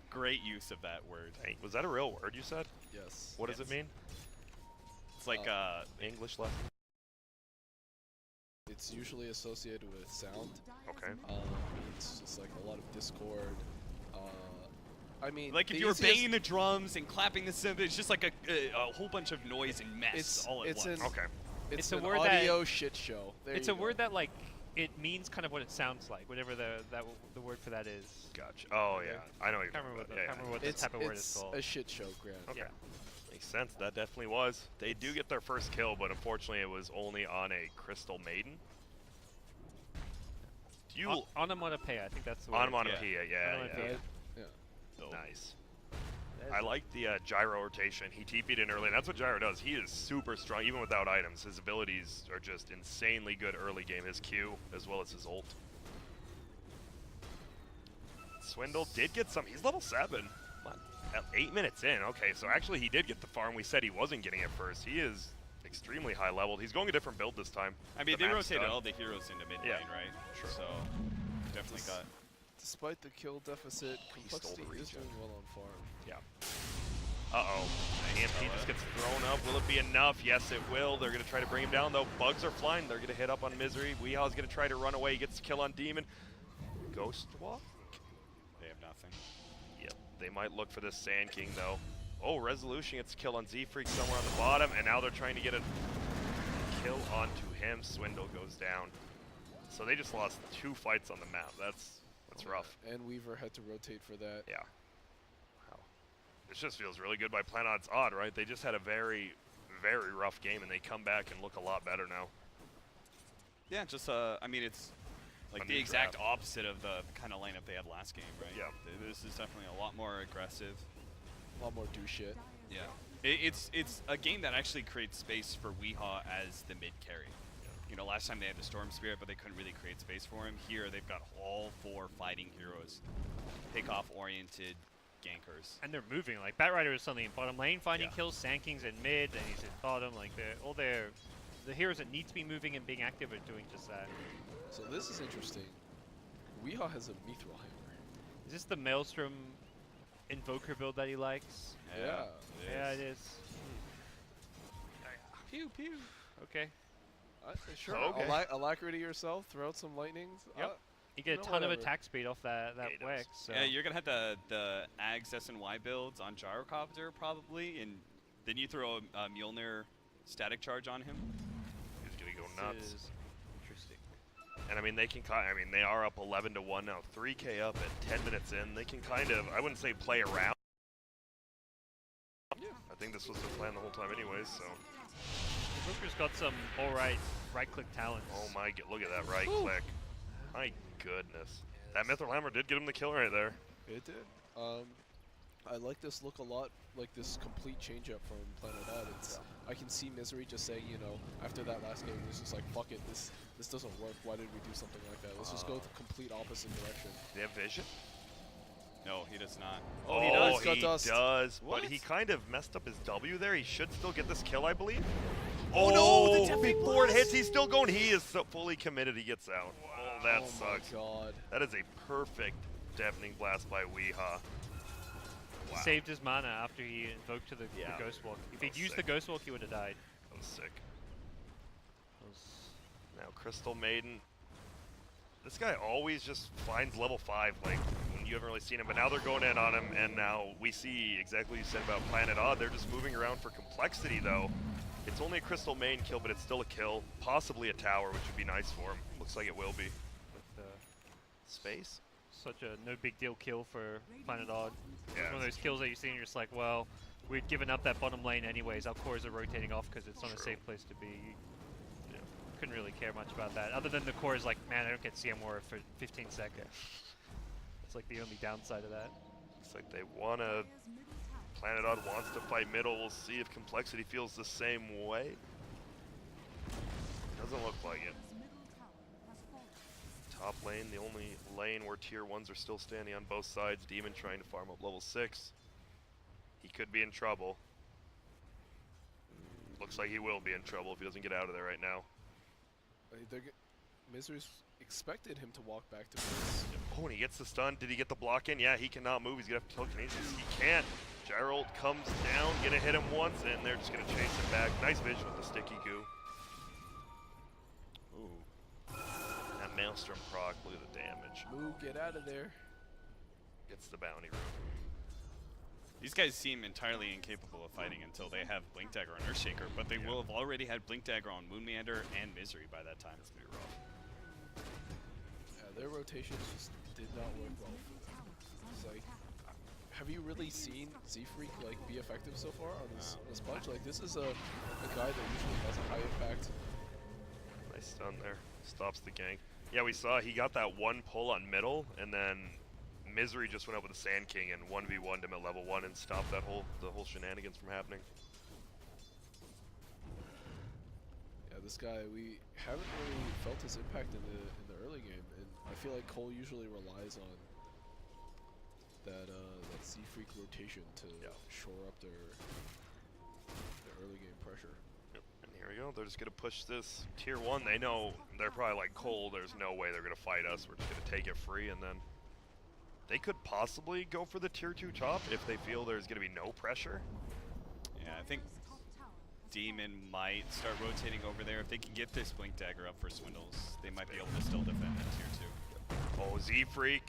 [SPEAKER 3] Great use of that word.
[SPEAKER 1] Hey, was that a real word you said?
[SPEAKER 2] yes.
[SPEAKER 1] What does it mean?
[SPEAKER 3] It's like
[SPEAKER 1] English lesson?
[SPEAKER 2] It's usually associated with sound.
[SPEAKER 1] Okay.
[SPEAKER 2] It's just like a lot of discord. I mean,
[SPEAKER 3] like if
[SPEAKER 2] the
[SPEAKER 3] you were
[SPEAKER 2] easiest-
[SPEAKER 3] banging the drums and clapping the cymbals, it's just like a whole bunch of noise and mess all at once.
[SPEAKER 1] Okay.
[SPEAKER 2] It's
[SPEAKER 4] a
[SPEAKER 2] an
[SPEAKER 4] word that-
[SPEAKER 2] audio shit show. There
[SPEAKER 4] It's
[SPEAKER 2] you
[SPEAKER 4] a
[SPEAKER 2] go.
[SPEAKER 4] word that like it means kind of what it sounds like, whatever the word for that is.
[SPEAKER 1] Gotcha. Oh, yeah. I know what you're
[SPEAKER 4] Can't remember what,
[SPEAKER 1] talking
[SPEAKER 4] the,
[SPEAKER 1] about.
[SPEAKER 4] can't remember what this
[SPEAKER 2] It's,
[SPEAKER 4] type of word is
[SPEAKER 2] it's
[SPEAKER 4] called.
[SPEAKER 2] a shit show, Grant.
[SPEAKER 1] Okay.
[SPEAKER 4] Yeah.
[SPEAKER 1] Makes sense. That definitely was. They do get their first kill, but unfortunately it was only on a Crystal Maiden. Do you...
[SPEAKER 4] Onomatopoeia, I think that's the word.
[SPEAKER 1] Onomatopoeia, yeah.
[SPEAKER 4] Onomatopoeia.
[SPEAKER 2] Yeah.
[SPEAKER 1] Nice.
[SPEAKER 4] That is
[SPEAKER 1] I like the gyro rotation. He TP'd in early, and that's what gyro does. He is super strong, even without items. His abilities are just insanely good early game. His Q, as well as his ult. Swindle did get some. He's level 7. What? 8 minutes in. Okay, so actually he did get the farm. We said he wasn't getting it first. He is extremely high leveled. He's going a different build this time.
[SPEAKER 3] I mean,
[SPEAKER 1] The
[SPEAKER 3] they
[SPEAKER 1] map's
[SPEAKER 3] rotated
[SPEAKER 1] done.
[SPEAKER 3] all the heroes into mid
[SPEAKER 1] Yeah,
[SPEAKER 3] lane, right?
[SPEAKER 1] sure.
[SPEAKER 3] So definitely got.
[SPEAKER 2] Despite the kill deficit,
[SPEAKER 1] He stole the
[SPEAKER 2] complexity is
[SPEAKER 1] regen.
[SPEAKER 2] doing well on farm.
[SPEAKER 1] Yeah. Uh-oh. EMP just gets thrown up. Will it be enough? Yes, it will. They're going to try to bring him down, though. Bugs are flying. They're going to hit up on Misery. Weehaw's going to try to run away. He gets the kill on Demon. Ghost Walk?
[SPEAKER 3] They have nothing.
[SPEAKER 1] Yep. They might look for this Sand King, though. Oh, Resolution gets a kill on Z-Freak somewhere on the bottom, and now they're trying to get a kill onto him. Swindle goes down. So they just lost 2 fights on the map. That's rough.
[SPEAKER 2] And Weaver had to rotate for that.
[SPEAKER 1] Yeah. Wow. This just feels really good by Planet Odd, right? They just had a very, very rough game, and they come back and look a lot better now.
[SPEAKER 3] Yeah, just I mean, it's like
[SPEAKER 1] A
[SPEAKER 3] the
[SPEAKER 1] new
[SPEAKER 3] exact
[SPEAKER 1] draft.
[SPEAKER 3] opposite of the kind of lineup they had last game, right?
[SPEAKER 1] Yeah.
[SPEAKER 3] This is definitely a lot more aggressive.
[SPEAKER 2] A lot more do shit.
[SPEAKER 3] Yeah. It's a game that actually creates space for Weehaw as the mid carry. You know, last time they had the Storm Spirit, but they couldn't really create space for him. Here, they've got all 4 fighting heroes, pick-off-oriented gankers.
[SPEAKER 4] And they're moving. Like Batrider is suddenly in bottom lane, finding
[SPEAKER 3] Yeah.
[SPEAKER 4] kills. Sand King's in mid, and he's in bottom. Like the heroes that need to be moving and being active are doing just that.
[SPEAKER 2] So this is interesting. Weehaw has a Mithril Hammer.
[SPEAKER 4] Is this the Maelstrom Invoker build that he likes?
[SPEAKER 2] Yeah.
[SPEAKER 4] Yeah, it is.
[SPEAKER 3] Pew pew.
[SPEAKER 4] Okay.
[SPEAKER 2] Sure.
[SPEAKER 1] Okay.
[SPEAKER 2] Alacrity yourself. Throw out some lightnings.
[SPEAKER 4] Yep. You get a
[SPEAKER 2] No,
[SPEAKER 4] ton of
[SPEAKER 2] whatever.
[SPEAKER 4] attack speed off that
[SPEAKER 1] Yeah, he does.
[SPEAKER 4] Wex. So.
[SPEAKER 3] Yeah, you're gonna have the Ags S&Y builds on Gyrocopter probably, and then you throw a Mjolnir static charge on him.
[SPEAKER 1] He's going to go
[SPEAKER 4] This
[SPEAKER 1] nuts.
[SPEAKER 4] is interesting.
[SPEAKER 1] And I mean, they are up 11-1 now. 3K up at 10 minutes in. They can kind of, I wouldn't say play around.
[SPEAKER 2] Yeah.
[SPEAKER 1] I think this was the plan the whole time anyways, so.
[SPEAKER 4] Invoker's got some alright right-click talents.
[SPEAKER 1] Oh my, look at that right click. My goodness. That Mithril Hammer did get him the kill right there.
[SPEAKER 2] It did. I like this look a lot, like this complete change up from Planet Odd. It's I can see Misery just saying, you know, after that last game, he's just like, fuck it, this doesn't work. Why did we do something like that? Let's just go the complete opposite direction.
[SPEAKER 1] Do they have vision?
[SPEAKER 3] No, he does not.
[SPEAKER 2] Oh, he does.
[SPEAKER 1] He
[SPEAKER 2] Got dust.
[SPEAKER 1] does,
[SPEAKER 3] What?
[SPEAKER 1] but he kind of messed up his W there. He should still get this kill, I believe.
[SPEAKER 3] Oh, no, the
[SPEAKER 1] big
[SPEAKER 3] deafening
[SPEAKER 1] board
[SPEAKER 3] blast.
[SPEAKER 1] hits. He's still going. He is so fully committed. He gets out. Oh, that
[SPEAKER 2] oh
[SPEAKER 1] sucks.
[SPEAKER 2] my god.
[SPEAKER 1] That is a perfect deafening blast by Weehaw.
[SPEAKER 4] He
[SPEAKER 1] Wow.
[SPEAKER 4] saved his mana after he invoked to the
[SPEAKER 1] Yeah.
[SPEAKER 4] Ghost Walk. If
[SPEAKER 1] That
[SPEAKER 4] he'd
[SPEAKER 1] was
[SPEAKER 4] used the
[SPEAKER 1] sick.
[SPEAKER 4] Ghost Walk, he would have died.
[SPEAKER 1] That was sick. Now Crystal Maiden. This guy always just finds level 5, like when you haven't really seen him, but now they're going in on him, and now we see exactly what you said about Planet Odd. They're just moving around for complexity, though. It's only a Crystal Main kill, but it's still a kill. Possibly a tower, which would be nice for him. Looks like it will be.
[SPEAKER 4] But,
[SPEAKER 1] Space?
[SPEAKER 4] such a no big deal kill for Planet Odd. It's
[SPEAKER 1] Yeah.
[SPEAKER 4] one of those kills that you see and you're just like, well, We'd given up that bottom lane anyways. Our cores are rotating off because it's on a safe place to be. You know, couldn't really care much about that. Other than the core is like, man, I don't get CM War for 15 seconds. It's like the only downside of that.
[SPEAKER 1] Looks like they want to... Planet Odd wants to fight middle. We'll see if compLexity feels the same way. Doesn't look like it. Top lane, the only lane where tier 1s are still standing on both sides. Demon trying to farm up level 6. He could be in trouble. Looks like he will be in trouble if he doesn't get out of there right now.
[SPEAKER 2] Misery's expected him to walk back to base.
[SPEAKER 1] Oh, and he gets the stun. Did he get the block in? Yeah, he cannot move. He's going to have to telekinesis. He can't. Gyro comes down, gonna hit him once, and they're just gonna chase him back. Nice vision with the sticky goo. Ooh. That Maelstrom proc, look at the damage.
[SPEAKER 2] Moo, get out of there.
[SPEAKER 1] Gets the bounty room.
[SPEAKER 3] These guys seem entirely incapable of fighting until they have Blink Dagger on Earthshaker, but they will have already had Blink Dagger on Moonmeander and Misery by that time. It's gonna be rough.
[SPEAKER 2] Yeah, their rotations just did not work well for them. It's like, have you really seen Z-Freak like be effective so far on this bunch? Like, this is a guy that usually has a high impact.
[SPEAKER 1] Nice stun there. Stops the gank. Yeah, we saw he got that one pull on middle, and then Misery just went up with a Sand King and 1v1'd him at level 1 and stopped the whole shenanigans from happening.
[SPEAKER 2] Yeah, this guy, we haven't really felt his impact in the early game, and I feel like CoL usually relies on that Z-Freak rotation to shore up their early game pressure.
[SPEAKER 1] Yep. And here we go. They're just gonna push this tier 1. They know they're probably like CoL. There's no way they're gonna fight us. We're just gonna take it free, and then they could possibly go for the tier 2 top if they feel there's gonna be no pressure.
[SPEAKER 3] Yeah, I think Demon might start rotating over there. If they can get this Blink Dagger up for Swindles, they might be able to still defend that tier 2.
[SPEAKER 1] Oh, Z-Freak.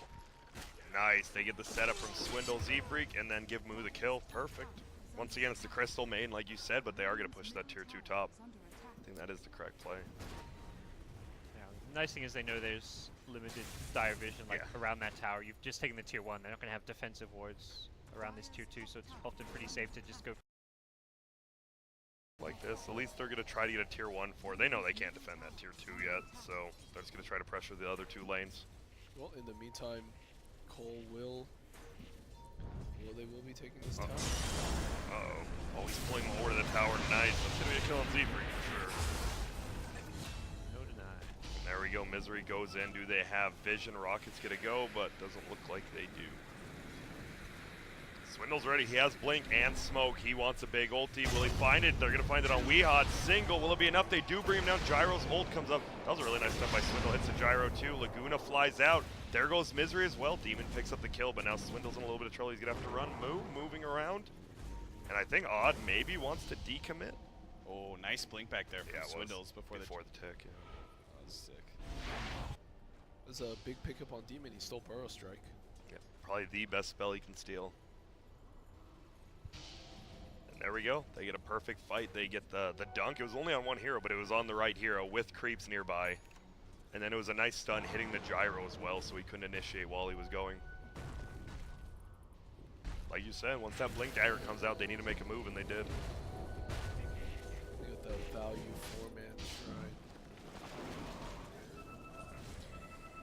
[SPEAKER 1] Nice. They get the setup from Swindle, Z-Freak, and then give Moo the kill. Perfect. Once again, it's the Crystal main, like you said, but they are going to push that tier 2 top. I think that is the correct play.
[SPEAKER 4] Yeah, the nice thing is they know there's limited dire vision like around that tower. You've just taken the tier 1. They're not going to have defensive wards around this tier 2, so it's often pretty safe to just go
[SPEAKER 1] like this. At least they're going to try to get a tier 1 for. They know they can't defend that tier 2 yet, so they're just going to try to pressure the other 2 lanes.
[SPEAKER 2] Well, in the meantime, CoL will they will be taking this tower.
[SPEAKER 1] Uh-oh. Oh, he's pulling more to the tower. Nice. That's going to be a kill on Z-Freak for sure.
[SPEAKER 4] no deny.
[SPEAKER 1] And there we go. Misery goes in. Do they have vision? Rocket's going to go, but doesn't look like they do. Swindle's ready. He has Blink and Smoke. He wants a big ulti. Will he find it? They're going to find it on Weehawd. Single. Will it be enough? They do bring him down. Gyro's ult comes up. That was a really nice stuff by Swindle. Hits the Gyro too. Laguna flies out. There goes Misery as well. Demon picks up the kill, but now Swindle's in a little bit of trouble. He's going to have to run. Moving around. And I think Odd maybe wants to decommit.
[SPEAKER 3] Oh, nice blink back there from Swindles before the
[SPEAKER 1] tick. Yeah.
[SPEAKER 3] That was sick.
[SPEAKER 2] There's a big pickup on Demon. He stole Burrow Strike.
[SPEAKER 1] Yeah, probably the best spell he can steal. And there we go. They get a perfect fight. They get the dunk. It was only on one hero, but it was on the right hero with creeps nearby. And then it was a nice stun hitting the Gyro as well, so he couldn't initiate while he was going. Like you said, once that Blink Dagger comes out, they need to make a move, and they did.
[SPEAKER 2] They got that value 4-man shrine.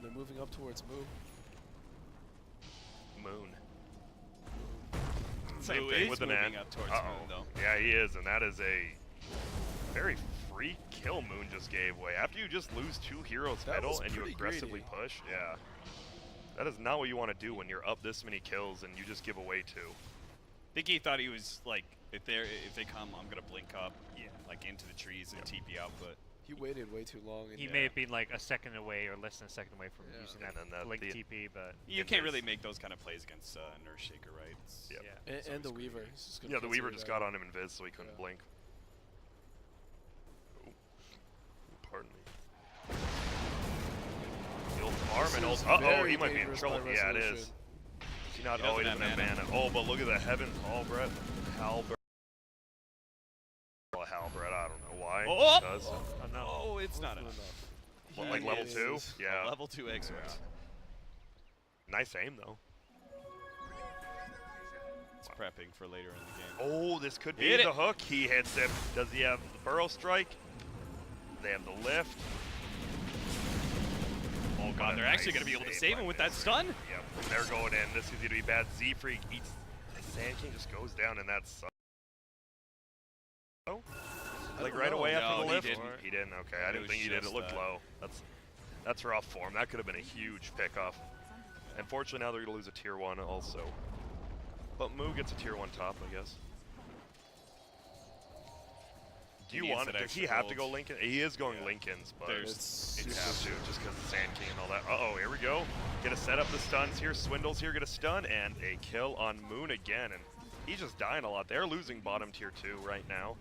[SPEAKER 2] They're moving up towards Moo.
[SPEAKER 1] Moon.
[SPEAKER 3] Same thing with moving up towards Moon, though.
[SPEAKER 1] Yeah, he is, and that is a very free kill Moon just gave away. After you just lose 2 heroes middle and you aggressively push, yeah. That is not what you want to do when you're up this many kills and you just give away 2.
[SPEAKER 3] I think he thought he was like, if they come, I'm gonna blink up, like into the trees and TP out, but
[SPEAKER 2] he waited way too long. And
[SPEAKER 4] he may have been like a second away or less than a second away from using that blink TP, but
[SPEAKER 3] you can't really make those kind of plays against Earthshaker, right?
[SPEAKER 2] And the Weaver.
[SPEAKER 1] Yeah, the Weaver just got on him in Viz, so he couldn't blink. Pardon me. Uh-oh, he might be in trouble. Yeah, it is. Is he not? Oh, he doesn't have mana. Oh, but look at the Heaven's Halberd. Halberd, I don't know why.
[SPEAKER 3] Oh,
[SPEAKER 1] it does.
[SPEAKER 3] Oh, it's not enough.
[SPEAKER 1] What, like level 2? Yeah.
[SPEAKER 3] Level 2 exort.
[SPEAKER 1] Yeah. Nice aim, though.
[SPEAKER 3] prepping for later in the game.
[SPEAKER 1] Oh, this could be
[SPEAKER 3] Hit it.
[SPEAKER 1] the hook. He hits him. Does he have the burrow strike? They have the lift.
[SPEAKER 3] Oh
[SPEAKER 1] What
[SPEAKER 3] god,
[SPEAKER 1] a
[SPEAKER 3] they're actually
[SPEAKER 1] nice
[SPEAKER 3] going to be able to
[SPEAKER 1] save
[SPEAKER 3] save
[SPEAKER 1] by
[SPEAKER 3] him with that
[SPEAKER 1] Misery.
[SPEAKER 3] stun.
[SPEAKER 1] Yep, they're going in. This is going to be bad. Z-Freak eats. Sand King just goes down, and that's. Oh? Like right away after
[SPEAKER 3] No,
[SPEAKER 1] the
[SPEAKER 3] he
[SPEAKER 1] lift?
[SPEAKER 3] didn't.
[SPEAKER 1] He didn't. Okay,
[SPEAKER 3] It
[SPEAKER 1] I didn't
[SPEAKER 3] was
[SPEAKER 1] think he did. It
[SPEAKER 3] just
[SPEAKER 1] looked
[SPEAKER 3] that.
[SPEAKER 1] low. That's rough form. That could have been a huge pickoff. Unfortunately, now they're going to lose a tier 1 also. But Moo gets a tier 1 top, I guess. Do you
[SPEAKER 3] needs
[SPEAKER 1] want it?
[SPEAKER 3] that
[SPEAKER 1] Does he
[SPEAKER 3] extra
[SPEAKER 1] have to go
[SPEAKER 3] gold.
[SPEAKER 1] Lincoln? He is going
[SPEAKER 3] Yeah.
[SPEAKER 1] Lincolns, but
[SPEAKER 3] There's-
[SPEAKER 2] It's
[SPEAKER 1] you
[SPEAKER 2] super
[SPEAKER 1] have to
[SPEAKER 2] stupid.
[SPEAKER 1] just because of Sand King and all that. Uh-oh, here we go. Gonna set up the stuns here. Swindle's here, gonna stun, and a kill on Moon again. And he's just dying a lot. They're losing bottom tier 2 right now.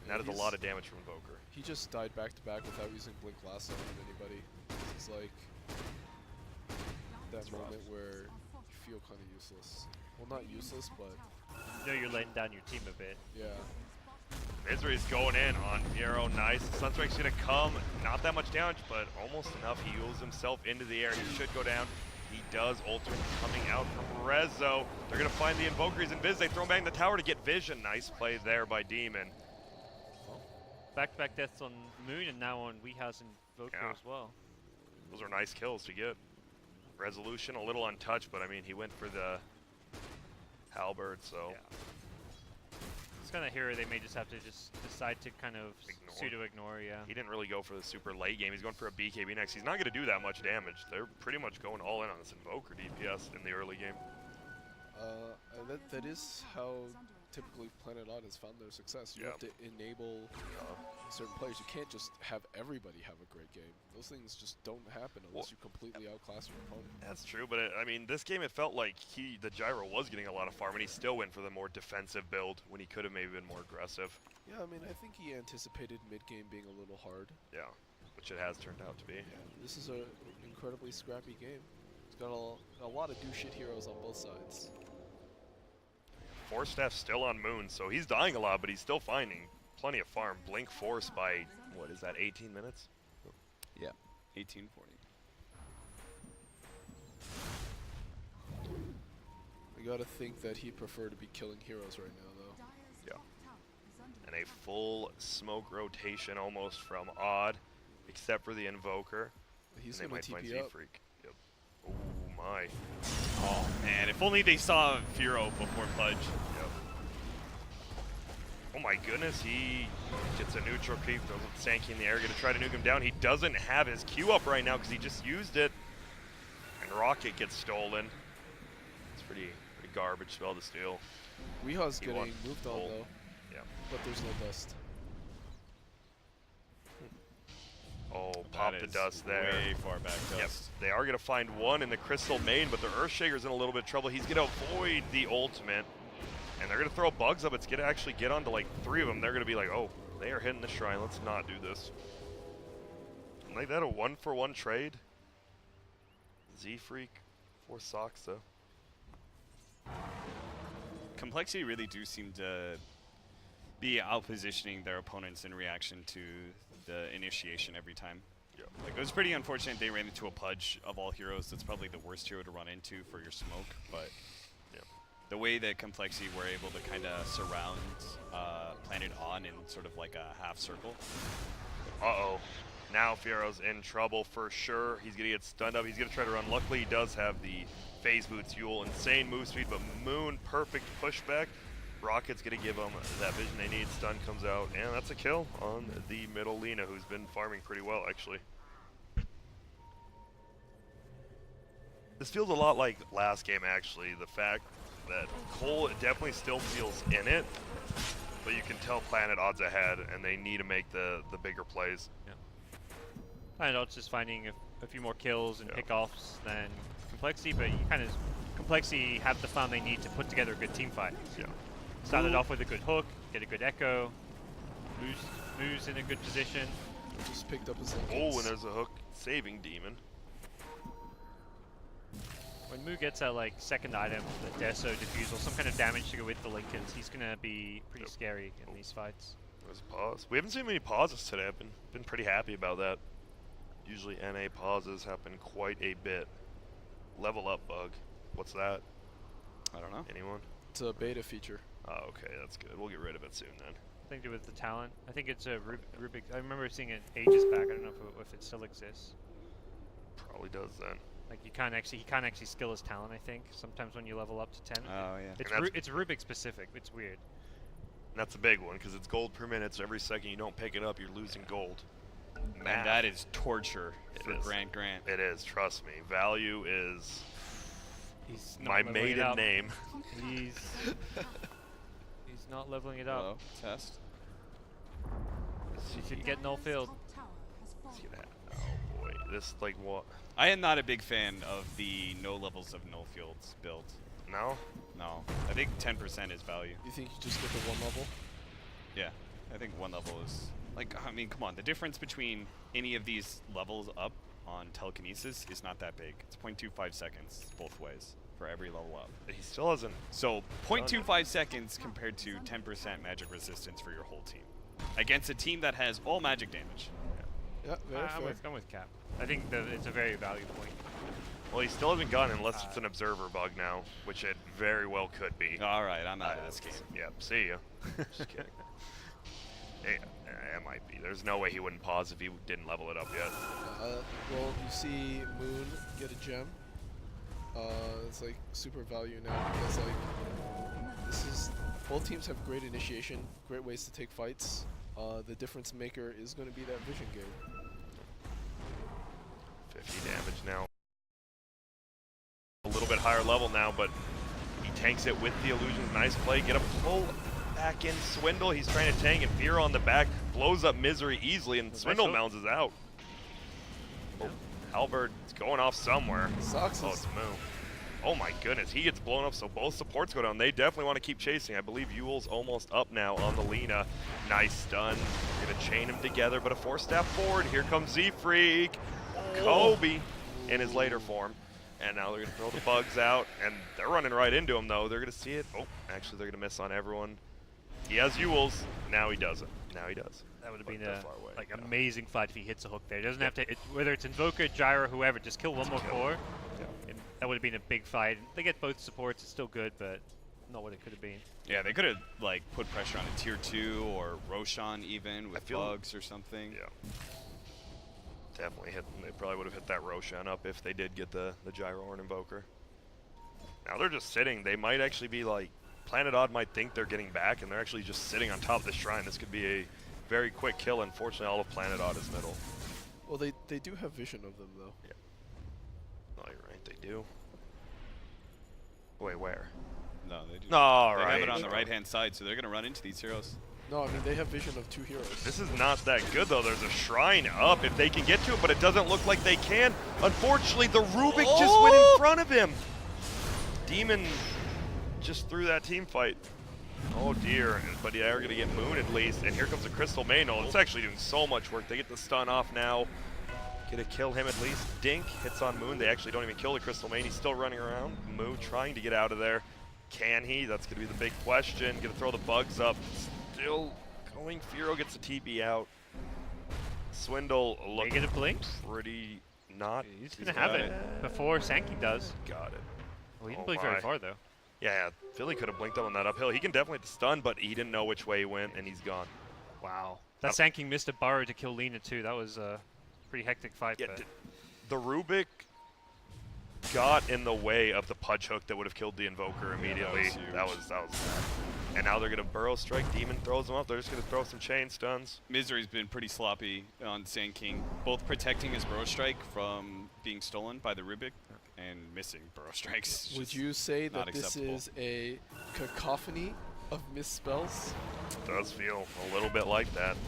[SPEAKER 1] And that is a
[SPEAKER 2] He's-
[SPEAKER 1] lot of damage from Invoker.
[SPEAKER 2] He just died back to back without using Blink Lasso on anybody. It's like that moment where you feel kind of useless. Well, not useless, but
[SPEAKER 4] You know you're letting down your team a bit.
[SPEAKER 2] yeah.
[SPEAKER 1] Misery's going in on Fiero. Nice. Sunstrike's gonna come. Not that much damage, but almost enough. He heals himself into the air. He should go down. He does. Ultimate coming out from Rezo. They're gonna find the Invoker. He's invis. They throw him back in the tower to get vision. Nice play there by Demon.
[SPEAKER 4] Back-to-back deaths on Moon and now on Weehouse and Voker
[SPEAKER 1] Yeah.
[SPEAKER 4] as well.
[SPEAKER 1] Those are nice kills to get. Resolution a little untouched, but I mean he went for the halberd, so
[SPEAKER 4] Yeah. It's kind of hero they may just have to just decide to kind of
[SPEAKER 1] Ignore.
[SPEAKER 4] pseudo-ignore, yeah.
[SPEAKER 1] he didn't really go for the super late game. He's going for a BKB next. He's not going to do that much damage. They're pretty much going all in on this Invoker DPS in the early game.
[SPEAKER 2] And that is how typically Planet Odd has found their success. You have to enable certain players. You can't just have everybody have a great game. Those things just don't happen unless you completely outclass your opponent.
[SPEAKER 1] That's true, but I mean, this game it felt like the Gyro was getting a lot of farm, and he still went for the more defensive build when he could have maybe been more aggressive.
[SPEAKER 2] Yeah, I mean, I think he anticipated mid-game being a little hard.
[SPEAKER 1] Yeah, which it has turned out to be.
[SPEAKER 2] This is an incredibly scrappy game. It's got a lot of do shit heroes on both sides.
[SPEAKER 1] Force Staff still on Moon, so he's dying a lot, but he's still finding plenty of farm. Blink Force by, what is that, 18 minutes?
[SPEAKER 3] Yeah, 1840.
[SPEAKER 2] I gotta think that he'd prefer to be killing heroes right now, though.
[SPEAKER 1] Yeah. And a full smoke rotation almost from Odd, except for the Invoker.
[SPEAKER 2] He's
[SPEAKER 1] and they
[SPEAKER 2] gonna
[SPEAKER 1] might find
[SPEAKER 2] TP up.
[SPEAKER 1] Z-Freak. Yep. Oh my.
[SPEAKER 3] Oh man, if only they saw Firo before Pudge.
[SPEAKER 1] Yep. Oh my goodness, he gets a neutral creep, throws up Sankey in the air, gonna try to nuke him down. He doesn't have his Q up right now because he just used it. And Rocket gets stolen. It's pretty garbage spell to steal.
[SPEAKER 2] Weehaw's
[SPEAKER 1] He
[SPEAKER 2] getting
[SPEAKER 1] won.
[SPEAKER 2] moved on,
[SPEAKER 1] Gold.
[SPEAKER 2] though.
[SPEAKER 1] Yeah.
[SPEAKER 2] But there's no dust.
[SPEAKER 1] Oh, pop
[SPEAKER 3] That
[SPEAKER 1] the
[SPEAKER 3] is
[SPEAKER 1] dust there.
[SPEAKER 3] Way far back
[SPEAKER 1] Yep.
[SPEAKER 3] dust.
[SPEAKER 1] They are going to find one in the Crystal main, but the Earthshaker's in a little bit of trouble. He's going to avoid the ultimate. And they're going to throw bugs up. It's going to actually get onto like 3 of them. They're going to be like, oh, they are hitting the shrine. Let's not do this. Like that, a 1-for-1 trade. Z-Freak for Soxa.
[SPEAKER 3] Complexity really do seem to be outpositioning their opponents in reaction to the initiation every time.
[SPEAKER 1] Yep.
[SPEAKER 3] Like, it was pretty unfortunate they ran into a Pudge of all heroes. That's probably the worst hero to run into for your smoke, but
[SPEAKER 1] Yep.
[SPEAKER 3] the way that Complexity were able to kind of surround Planet On in sort of like a half circle.
[SPEAKER 1] Uh-oh. Now Fiero's in trouble for sure. He's going to get stunned up. He's going to try to run. Luckily, he does have the Phase Boots Fuel. Insane move speed, but Moon, perfect pushback. Rocket's going to give him that vision they need. Stun comes out, and that's a kill on the middle Lina, who's been farming pretty well, actually. This feels a lot like last game, actually. The fact that CoL definitely still feels in it, but you can tell Planet Odds ahead, and they need to make the bigger plays.
[SPEAKER 4] I don't know, it's just finding a few more kills and
[SPEAKER 1] Yeah.
[SPEAKER 4] pickoffs than Complexity, but you kind of Complexity have the farm they need to put together a good team fight.
[SPEAKER 1] Yeah.
[SPEAKER 4] Started off with a good hook, get a good echo, moves in a good position.
[SPEAKER 2] Just picked up his
[SPEAKER 1] Oh,
[SPEAKER 2] Lincolns.
[SPEAKER 1] and there's a hook saving Demon.
[SPEAKER 4] When Moo gets that like second item, the Deso Diffusal, some kind of damage to go with the Lincolns, he's gonna be pretty
[SPEAKER 1] Yep.
[SPEAKER 4] scary in these fights.
[SPEAKER 1] There's a pause. We haven't seen many pauses today. I've been pretty happy about that. Usually NA pauses happen quite a bit. Level up bug. What's that?
[SPEAKER 3] I don't know.
[SPEAKER 1] Anyone?
[SPEAKER 2] It's a beta feature.
[SPEAKER 1] Oh, okay, that's good. We'll get rid of it soon then.
[SPEAKER 4] I think it was the talent. I think it's a Rubik. I remember seeing it ages back. I don't know if it still exists.
[SPEAKER 1] Probably does then.
[SPEAKER 4] Like he can't actually skill his talent. I think sometimes when you level up to 10.
[SPEAKER 3] Oh yeah.
[SPEAKER 4] It's Rubik specific. It's weird.
[SPEAKER 1] And that's a big one because it's gold per minute. So every second you don't pick it up, you're losing gold.
[SPEAKER 3] And that is torture for Grant.
[SPEAKER 1] It is. Trust me. Value is
[SPEAKER 4] He's
[SPEAKER 1] my
[SPEAKER 4] not leveling it
[SPEAKER 1] maiden
[SPEAKER 4] up.
[SPEAKER 1] name.
[SPEAKER 4] He's not leveling it up.
[SPEAKER 3] Hello. Test.
[SPEAKER 4] He should get null field.
[SPEAKER 1] Oh boy, this like what?
[SPEAKER 3] I am not a big fan of the no levels of null fields build.
[SPEAKER 1] No?
[SPEAKER 3] No. I think 10% is value.
[SPEAKER 2] You think you just get the 1 level?
[SPEAKER 3] Yeah. I think 1 level is like, I mean, come on. The difference between any of these levels up on telekinesis is not that big. It's 0.25 seconds both ways for every level up.
[SPEAKER 1] He still hasn't.
[SPEAKER 3] So 0.25 seconds compared to 10% magic resistance for your whole team against a team that has all magic damage.
[SPEAKER 2] Yeah, very
[SPEAKER 4] I'm
[SPEAKER 2] fair.
[SPEAKER 4] with Cap. I think it's a very value point.
[SPEAKER 1] Well, he still hasn't gone unless it's an observer bug now, which it very well could be.
[SPEAKER 3] All right, I'm out of this game.
[SPEAKER 1] Yep, see ya. Just kidding. It might be. There's no way he wouldn't pause if he didn't level it up yet.
[SPEAKER 2] Well, you see Moon get a gem. It's like super value now because like this is both teams have great initiation, great ways to take fights. The difference maker is going to be that vision game.
[SPEAKER 1] 50 damage now. A little bit higher level now, but he tanks it with the illusions. Nice play. Get a pull back in. Swindle. He's trying to tank, and Fear on the back blows up Misery easily, and Swindle mounds out. Oh, Halberd's going off somewhere.
[SPEAKER 2] Sucks.
[SPEAKER 1] Oh, it's Moo. Oh my goodness, he gets blown up, so both supports go down. They definitely want to keep chasing. I believe Yule's almost up now on the Lena. Nice stun. Gonna chain them together, but a 4-step forward. Here comes Z-Freak. Kobe in his later form. And now they're gonna throw the bugs out, and they're running right into him though. They're gonna see it. Oh, actually they're gonna miss on everyone. He has Yule's. Now he doesn't. Now he does.
[SPEAKER 4] That would have
[SPEAKER 1] But
[SPEAKER 4] been
[SPEAKER 1] they're
[SPEAKER 4] a
[SPEAKER 1] far away,
[SPEAKER 4] amazing fight if he hits a hook there. He doesn't have to, whether it's Invoker, Gyro, whoever, just kill one more core. And that would have been a big fight. They get both supports, it's still good, but not what it could have been.
[SPEAKER 3] Yeah, they could have like put pressure on a tier 2 or Roshan even with bugs or something.
[SPEAKER 1] Yeah. Definitely hit. They probably would have hit that Roshan up if they did get the Gyro or an Invoker. Now they're just sitting. They might actually be like, Planet Odd might think they're getting back, and they're actually just sitting on top of the shrine. This could be a very quick kill. Unfortunately, all of Planet Odd is middle.
[SPEAKER 2] Well, they do have vision of them though.
[SPEAKER 1] Yeah. Oh, you're right. They do. Wait, where?
[SPEAKER 3] No, they do.
[SPEAKER 1] All
[SPEAKER 3] they
[SPEAKER 1] right.
[SPEAKER 3] have it on the right-hand side, so they're going to run into these heroes.
[SPEAKER 2] No, I mean they have vision of 2 heroes.
[SPEAKER 1] This is not that good though. There's a shrine up if they can get to it, but it doesn't look like they can. Unfortunately, the Rubik just went in front of him. Demon just threw that team fight. Oh dear, but yeah, they're gonna get Moon at least. And here comes a Crystal Maino. It's actually doing so much work. They get the stun off now. Gonna kill him at least. Dink hits on Moon. They actually don't even kill the Crystal Main. He's still running around. Moo trying to get out of there. Can he? That's gonna be the big question. Gonna throw the bugs up. Still going. Firo gets the TP out. Swindle looking
[SPEAKER 4] Negative blink?
[SPEAKER 1] pretty not.
[SPEAKER 4] He's going to have it before Sankey does.
[SPEAKER 1] Got it.
[SPEAKER 4] Well, he didn't blink very far, though.
[SPEAKER 1] Yeah, Philly could have blinked up on that uphill. He can definitely stun, but he didn't know which way he went, and he's gone.
[SPEAKER 4] Wow. That Sankey missed a burrow to kill Lena, too. That was a pretty hectic fight.
[SPEAKER 1] Yeah,
[SPEAKER 4] but
[SPEAKER 1] the Rubik got in the way of the Pudge Hook that would have killed the Invoker immediately.
[SPEAKER 3] Yeah,
[SPEAKER 1] that was bad. And now they're going to Burrow Strike. Demon throws them up. They're just going to throw some chain stuns.
[SPEAKER 3] Misery's been pretty sloppy on Sand King, both protecting his Burrow Strike from being stolen by the Rubik and missing Burrow Strikes.
[SPEAKER 2] Would you say that this
[SPEAKER 3] acceptable.
[SPEAKER 2] is a cacophony of misspells?
[SPEAKER 1] It does feel a little bit like that.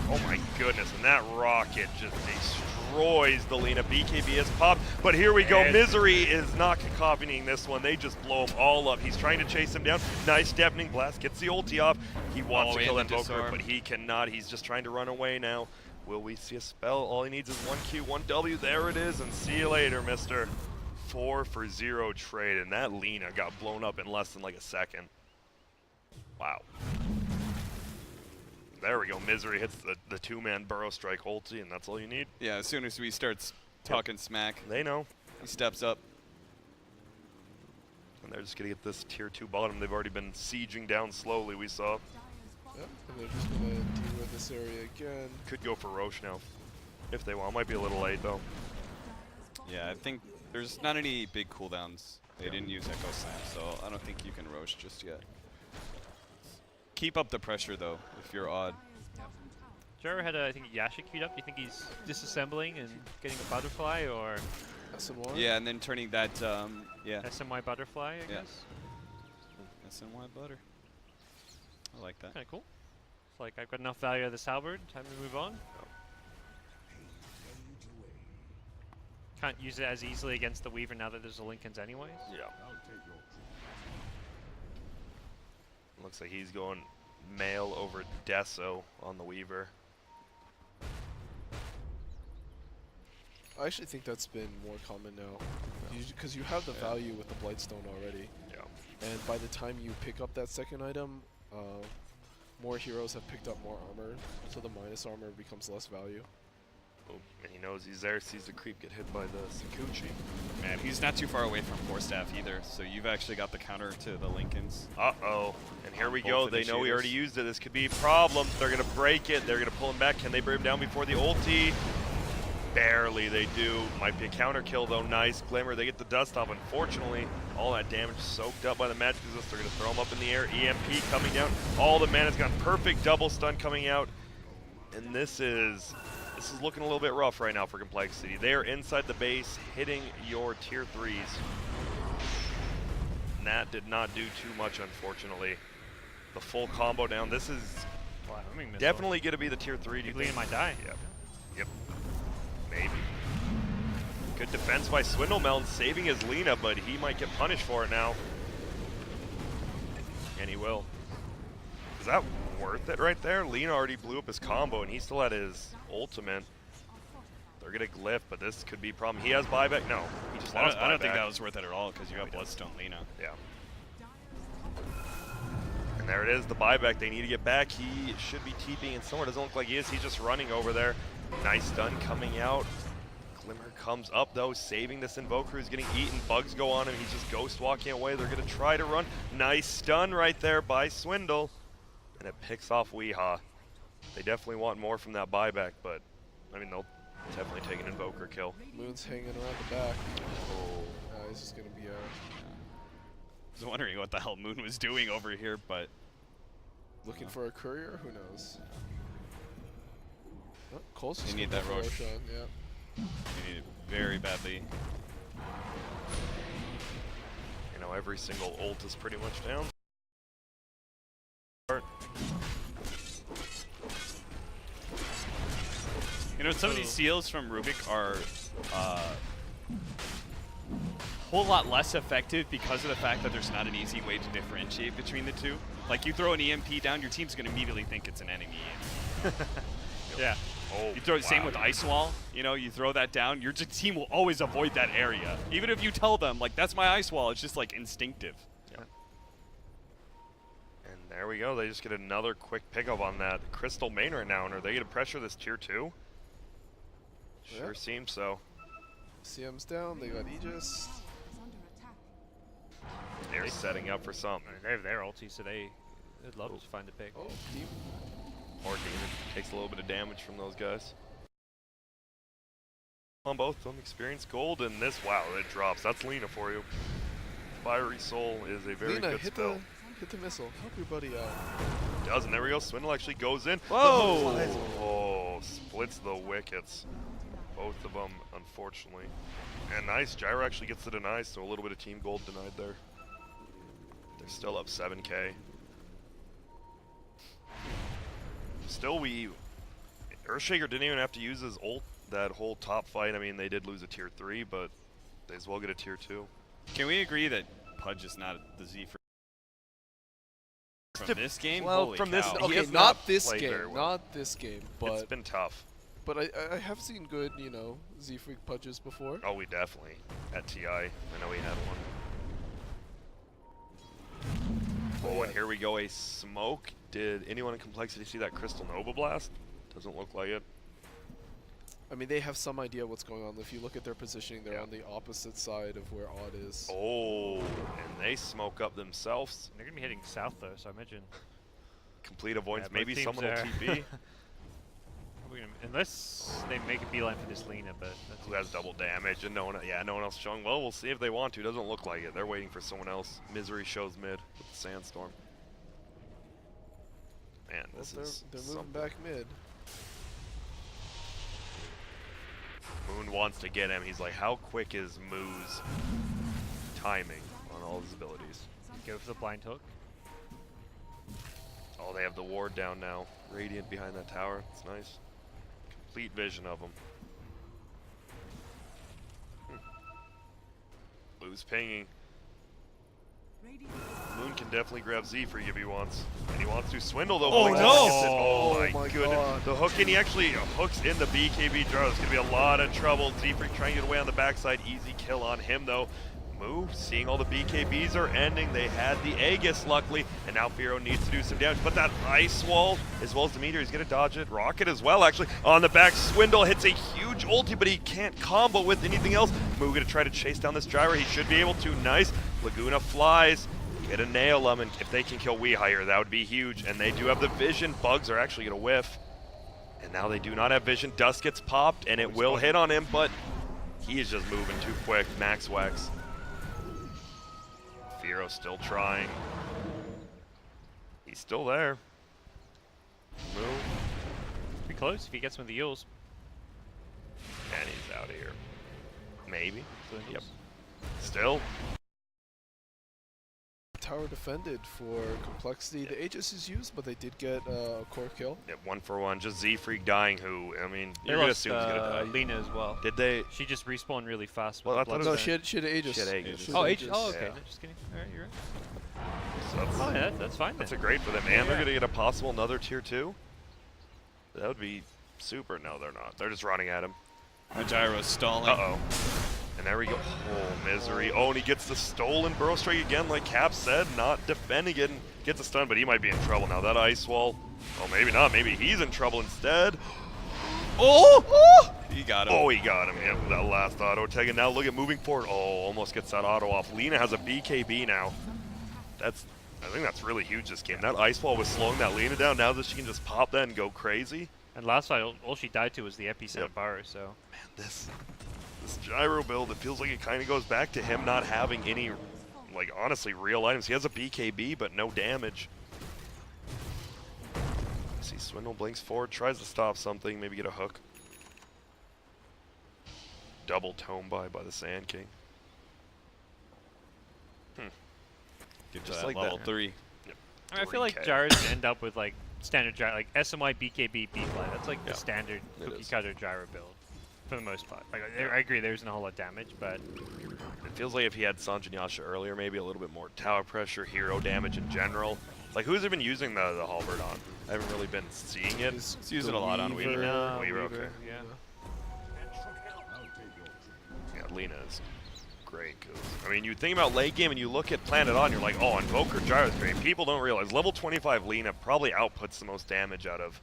[SPEAKER 1] Oh my goodness, and that rocket just destroys the Lena. BKB pop, but here we go. Misery is not cacophonying this one. They just blow him all up. He's trying to chase him down. Nice Deafening Blast, gets the ulti off. He wants to kill Invoker, but he cannot. He's just trying to run away now. Will we see a spell? All he needs is 1Q, 1W. There it is, and see you later, mister. 4-for-0 trade, and that Lena got blown up in less than like a second. Wow. There we go. Misery hits the 2-man Burrow Strike ulti, and that's all you need.
[SPEAKER 3] Yeah, as soon as we start talking smack,
[SPEAKER 1] They know.
[SPEAKER 3] he steps up.
[SPEAKER 1] And they're just going to get this tier 2 bottom. They've already been sieging down slowly, we saw.
[SPEAKER 2] Yep, and they're just gonna deal with this area again.
[SPEAKER 1] Could go for Roche now, if they want. Might be a little late, though.
[SPEAKER 3] Yeah, I think there's not any big cooldowns. They didn't use Echo Slam, so I don't think you can Roche just yet. Keep up the pressure, though, if you're odd.
[SPEAKER 4] Gyro had, I think, Yasha queued up. Do you think he's disassembling and getting a butterfly, or
[SPEAKER 2] SNY?
[SPEAKER 3] Yeah, and then turning that, yeah,
[SPEAKER 4] SMY butterfly, I guess?
[SPEAKER 3] SNY butter. I like that.
[SPEAKER 4] Kind of cool. It's like, I've got enough value out of this halberd. Time to move on. Can't use it as easily against the Weaver now that there's a Lincolns anyways.
[SPEAKER 1] Yeah. Looks like he's going male over Deso on the Weaver.
[SPEAKER 2] I actually think that's been more common now. Because you have the value with the Blightstone already.
[SPEAKER 1] Yeah.
[SPEAKER 2] And by the time you pick up that second item, more heroes have picked up more armor, so the minus armor becomes less value.
[SPEAKER 1] Oh, and he knows he's there, sees the creep get hit by the Sakuchi.
[SPEAKER 3] Man, he's not too far away from Force Staff either, so you've actually got the counter to the Lincolns.
[SPEAKER 1] Uh-oh. And here we
[SPEAKER 3] Both
[SPEAKER 1] go. They know we
[SPEAKER 3] initiators.
[SPEAKER 1] already used it. This could be a problem. They're going to break it. They're going to pull him back. Can they bring him down before the ulti? Barely they do. Might be a counter kill, though. Nice. Glimmer, they get the dust off. Unfortunately, all that damage soaked up by the magic resist. They're going to throw him up in the air. EMP coming down. All the mana's gone. Perfect double stun coming out. And this is looking a little bit rough right now for compLexity. They are inside the base, hitting your tier 3s. And that did not do too much, unfortunately. The full combo down. This is definitely going to be the tier 3. Do you think?
[SPEAKER 4] might die.
[SPEAKER 1] Yep. Yep. Maybe. Good defense by Swindlemelon, saving his Lina, but he might get punished for it now. And he will. Is that worth it right there? Lina already blew up his combo, and he still had his ultimate. They're going to glyph, but this could be a problem. He has buyback? No. He just lost
[SPEAKER 3] I don't think
[SPEAKER 1] buyback.
[SPEAKER 3] that was worth it at all, because you have Bloodstone Lina.
[SPEAKER 1] Yeah. And there it is, the buyback. They need to get back. He should be TPing, and somewhere doesn't look like he is. He's just running over there. Nice stun coming out. Glimmer comes up, though, saving this Invoker who's getting eaten. Bugs go on him. He's just ghost walking away. They're going to try to run. Nice stun right there by Swindle. And it picks off Weehaw. They definitely want more from that buyback, but, I mean, they'll definitely take an Invoker kill.
[SPEAKER 2] Moon's hanging around the back. Oh. This is going to be a...
[SPEAKER 3] I was wondering what the hell Moon was doing over here, but...
[SPEAKER 2] Looking for a courier? Who knows? Oh, Cole's
[SPEAKER 3] You
[SPEAKER 2] just
[SPEAKER 3] need
[SPEAKER 2] gonna
[SPEAKER 3] that
[SPEAKER 2] go for
[SPEAKER 3] Roche.
[SPEAKER 2] Roshan, yeah.
[SPEAKER 3] You need it very badly.
[SPEAKER 1] You know, every single ult is pretty much down.
[SPEAKER 3] You know, some of these seals from Rubik are a whole lot less effective because of the fact that there's not an easy way to differentiate between the two. Like, you throw an EMP down, your team's going to immediately think it's an enemy.
[SPEAKER 4] Yeah.
[SPEAKER 1] Oh,
[SPEAKER 3] You throw same
[SPEAKER 1] wow.
[SPEAKER 3] with Ice Wall. You know, you throw that down, your team will always avoid that area. Even if you tell them, like, that's my Ice Wall, it's just, like, instinctive.
[SPEAKER 1] And there we go. They just get another quick pickup on that Crystal main right now. And are they going to pressure this tier 2? Sure
[SPEAKER 2] Yep.
[SPEAKER 1] seems so.
[SPEAKER 2] CM's down, they got Aegis.
[SPEAKER 1] They're setting up for something.
[SPEAKER 4] They have their ulti, so they'd love to find a pick.
[SPEAKER 2] Oh, Demon.
[SPEAKER 1] Or Demon takes a little bit of damage from those guys. On both of them, experience gold, and this, wow, it drops. That's Lina for you. Fiery Soul is a very
[SPEAKER 2] Lina,
[SPEAKER 1] good
[SPEAKER 2] hit
[SPEAKER 1] spell.
[SPEAKER 2] hit the missile. Help your buddy out.
[SPEAKER 1] Doesn't. There we go. Swindle actually goes in.
[SPEAKER 3] Whoa!
[SPEAKER 1] Oh, splits the wickets. Both of them, unfortunately. And nice. Gyro actually gets the deny, so a little bit of team gold denied there. They're still up 7K. Still, Earthshaker didn't even have to use his ult that whole top fight. I mean, they did lose a tier 3, but they as well get a tier 2.
[SPEAKER 3] Can we agree that Pudge is not the Z for from this game?
[SPEAKER 1] Well,
[SPEAKER 3] Holy
[SPEAKER 1] from this-
[SPEAKER 3] cow.
[SPEAKER 1] he
[SPEAKER 2] Okay,
[SPEAKER 1] has
[SPEAKER 2] not
[SPEAKER 1] not
[SPEAKER 2] this
[SPEAKER 1] played
[SPEAKER 2] game,
[SPEAKER 1] very well.
[SPEAKER 2] not this game,
[SPEAKER 1] It's
[SPEAKER 2] but
[SPEAKER 1] been tough.
[SPEAKER 2] I have seen good, you know, Z-Freak Pudges before.
[SPEAKER 1] Oh, we definitely. At TI, I know we had one. Oh, and here we go, a smoke. Did anyone in compLexity see that Crystal Nova Blast? Doesn't look like it.
[SPEAKER 2] I mean, they have some idea what's going on. If you look at their positioning, they're on the opposite side of where Odd is.
[SPEAKER 1] Oh, and they smoke up themselves.
[SPEAKER 4] They're gonna be heading south though, so I imagine.
[SPEAKER 1] Complete avoidance.
[SPEAKER 4] Yeah, both
[SPEAKER 1] Maybe
[SPEAKER 4] teams
[SPEAKER 1] someone will
[SPEAKER 4] are-
[SPEAKER 1] TP.
[SPEAKER 4] Unless they make a beeline for this Lena, but that's
[SPEAKER 1] Who has double damage and no one else showing. Well, we'll see if they want to. Doesn't look like it. They're waiting for someone else. Misery shows mid with the sandstorm. Man,
[SPEAKER 2] Well,
[SPEAKER 1] this
[SPEAKER 2] they're
[SPEAKER 1] is
[SPEAKER 2] moving
[SPEAKER 1] something.
[SPEAKER 2] back mid.
[SPEAKER 1] Moon wants to get him. He's like, how quick is Moo's timing on all his abilities?
[SPEAKER 4] go for the blind hook.
[SPEAKER 1] Oh, they have the ward down now. Radiant behind that tower. It's nice. Complete vision of them. Blue's pinging. Moon can definitely grab Z for you if he wants. And he wants to swindle though.
[SPEAKER 3] Oh,
[SPEAKER 1] Blink
[SPEAKER 3] no!
[SPEAKER 1] gets it. Oh,
[SPEAKER 2] Oh
[SPEAKER 1] my
[SPEAKER 2] my
[SPEAKER 1] goodness.
[SPEAKER 2] God.
[SPEAKER 1] The hook, and he actually hooks in the BKB draw. It's going to be a lot of trouble. Z-Freak trying to get away on the backside. Easy kill on him though. Moo, seeing all the BKBs are ending. They had the Aegis luckily, and now Firo needs to do some damage. But that ice wall, as well as the meteor, he's gonna dodge it. Rocket as well, actually. On the back, Swindle hits a huge ulti, but he can't combo with anything else. Moo gonna try to chase down this gyro. He should be able to. Nice. Laguna flies. Get a nail him, and if they can kill Weehire here, that would be huge. And they do have the vision. Bugs are actually gonna whiff. And now they do not have vision. Dust gets popped, and it will hit on him, but he is just moving too quick. Max Wax. Firo still trying. He's still there. Move.
[SPEAKER 4] Pretty close if he gets one of the Yules.
[SPEAKER 1] And he's out of here. Maybe.
[SPEAKER 4] So
[SPEAKER 1] Yep. Still.
[SPEAKER 2] Tower defended for complexity. The Aegis is used, but they did get a core kill.
[SPEAKER 1] Yeah, 1-for-1. Just Z-Freak dying, who, I mean,
[SPEAKER 4] They
[SPEAKER 1] you're going to
[SPEAKER 4] lost
[SPEAKER 1] assume he's going to die.
[SPEAKER 4] Lena as well.
[SPEAKER 1] Did they?
[SPEAKER 4] She just respawned really fast.
[SPEAKER 1] Well,
[SPEAKER 4] with
[SPEAKER 1] I thought
[SPEAKER 4] the
[SPEAKER 1] it
[SPEAKER 2] No,
[SPEAKER 1] was-
[SPEAKER 4] bloodstone.
[SPEAKER 2] she had Aegis.
[SPEAKER 1] She had Aegis.
[SPEAKER 2] She had
[SPEAKER 4] Oh, Aegis. Oh,
[SPEAKER 2] Aegis.
[SPEAKER 4] okay.
[SPEAKER 1] Yeah.
[SPEAKER 4] No, just kidding. All right, you're right.
[SPEAKER 1] So that's,
[SPEAKER 4] Oh, yeah, that's fine
[SPEAKER 1] that's
[SPEAKER 4] then.
[SPEAKER 1] a great for them. And they're
[SPEAKER 4] Yeah.
[SPEAKER 1] going to get a possible another tier 2. That would be super. No, they're not. They're just running at him.
[SPEAKER 3] Gyro's stalling.
[SPEAKER 1] Uh-oh. And there we go. Oh, Misery. Oh, and he gets the stolen Burrow Strike again, like Cap said, not defending it, and gets a stun, but he might be in trouble now. That ice wall. Oh, maybe not. Maybe he's in trouble instead.
[SPEAKER 3] Oh! He got him.
[SPEAKER 1] Oh, he got him. Yep, that last auto tag. And now look at moving forward. Oh, almost gets that auto off. Lena has a BKB now. I think that's really huge this game. That ice wall was slowing that Lena down. Now that she can just pop that and go crazy.
[SPEAKER 4] And last fight, all she died to was the Epi
[SPEAKER 1] Yep.
[SPEAKER 4] Burrow, so.
[SPEAKER 1] Man, this gyro build, it feels like it kind of goes back to him not having any, like, honestly, real items. He has a BKB, but no damage. See, Swindle blinks forward, tries to stop something, maybe get a hook. Double tome by the Sand King.
[SPEAKER 3] Get to
[SPEAKER 1] Just
[SPEAKER 3] that
[SPEAKER 1] like
[SPEAKER 3] level
[SPEAKER 1] that.
[SPEAKER 3] 3.
[SPEAKER 4] I mean, I feel like
[SPEAKER 1] 3K.
[SPEAKER 4] gyros end up with like standard gyro, like SMY, BKB, B-fly. That's like
[SPEAKER 1] Yeah,
[SPEAKER 4] the standard
[SPEAKER 1] it
[SPEAKER 4] cookie
[SPEAKER 1] is.
[SPEAKER 4] cutter gyro build for the most part. Like, I agree, there isn't a whole lot of damage, but
[SPEAKER 1] It feels like if he had Sanj and Yasha earlier, maybe a little bit more tower pressure, hero damage in general. Like, who's been using the halberd on? I haven't really been seeing it.
[SPEAKER 2] It's
[SPEAKER 3] It's using
[SPEAKER 2] the
[SPEAKER 3] a lot on Weaver.
[SPEAKER 4] no,
[SPEAKER 1] Weaver, okay.
[SPEAKER 4] yeah.
[SPEAKER 1] Yeah, Lena is great. 'Cause, I mean, you think about late game and you look at Planet On, you're like, oh, Invoker Gyro's great. People don't realize level 25 Lena probably outputs the most damage out of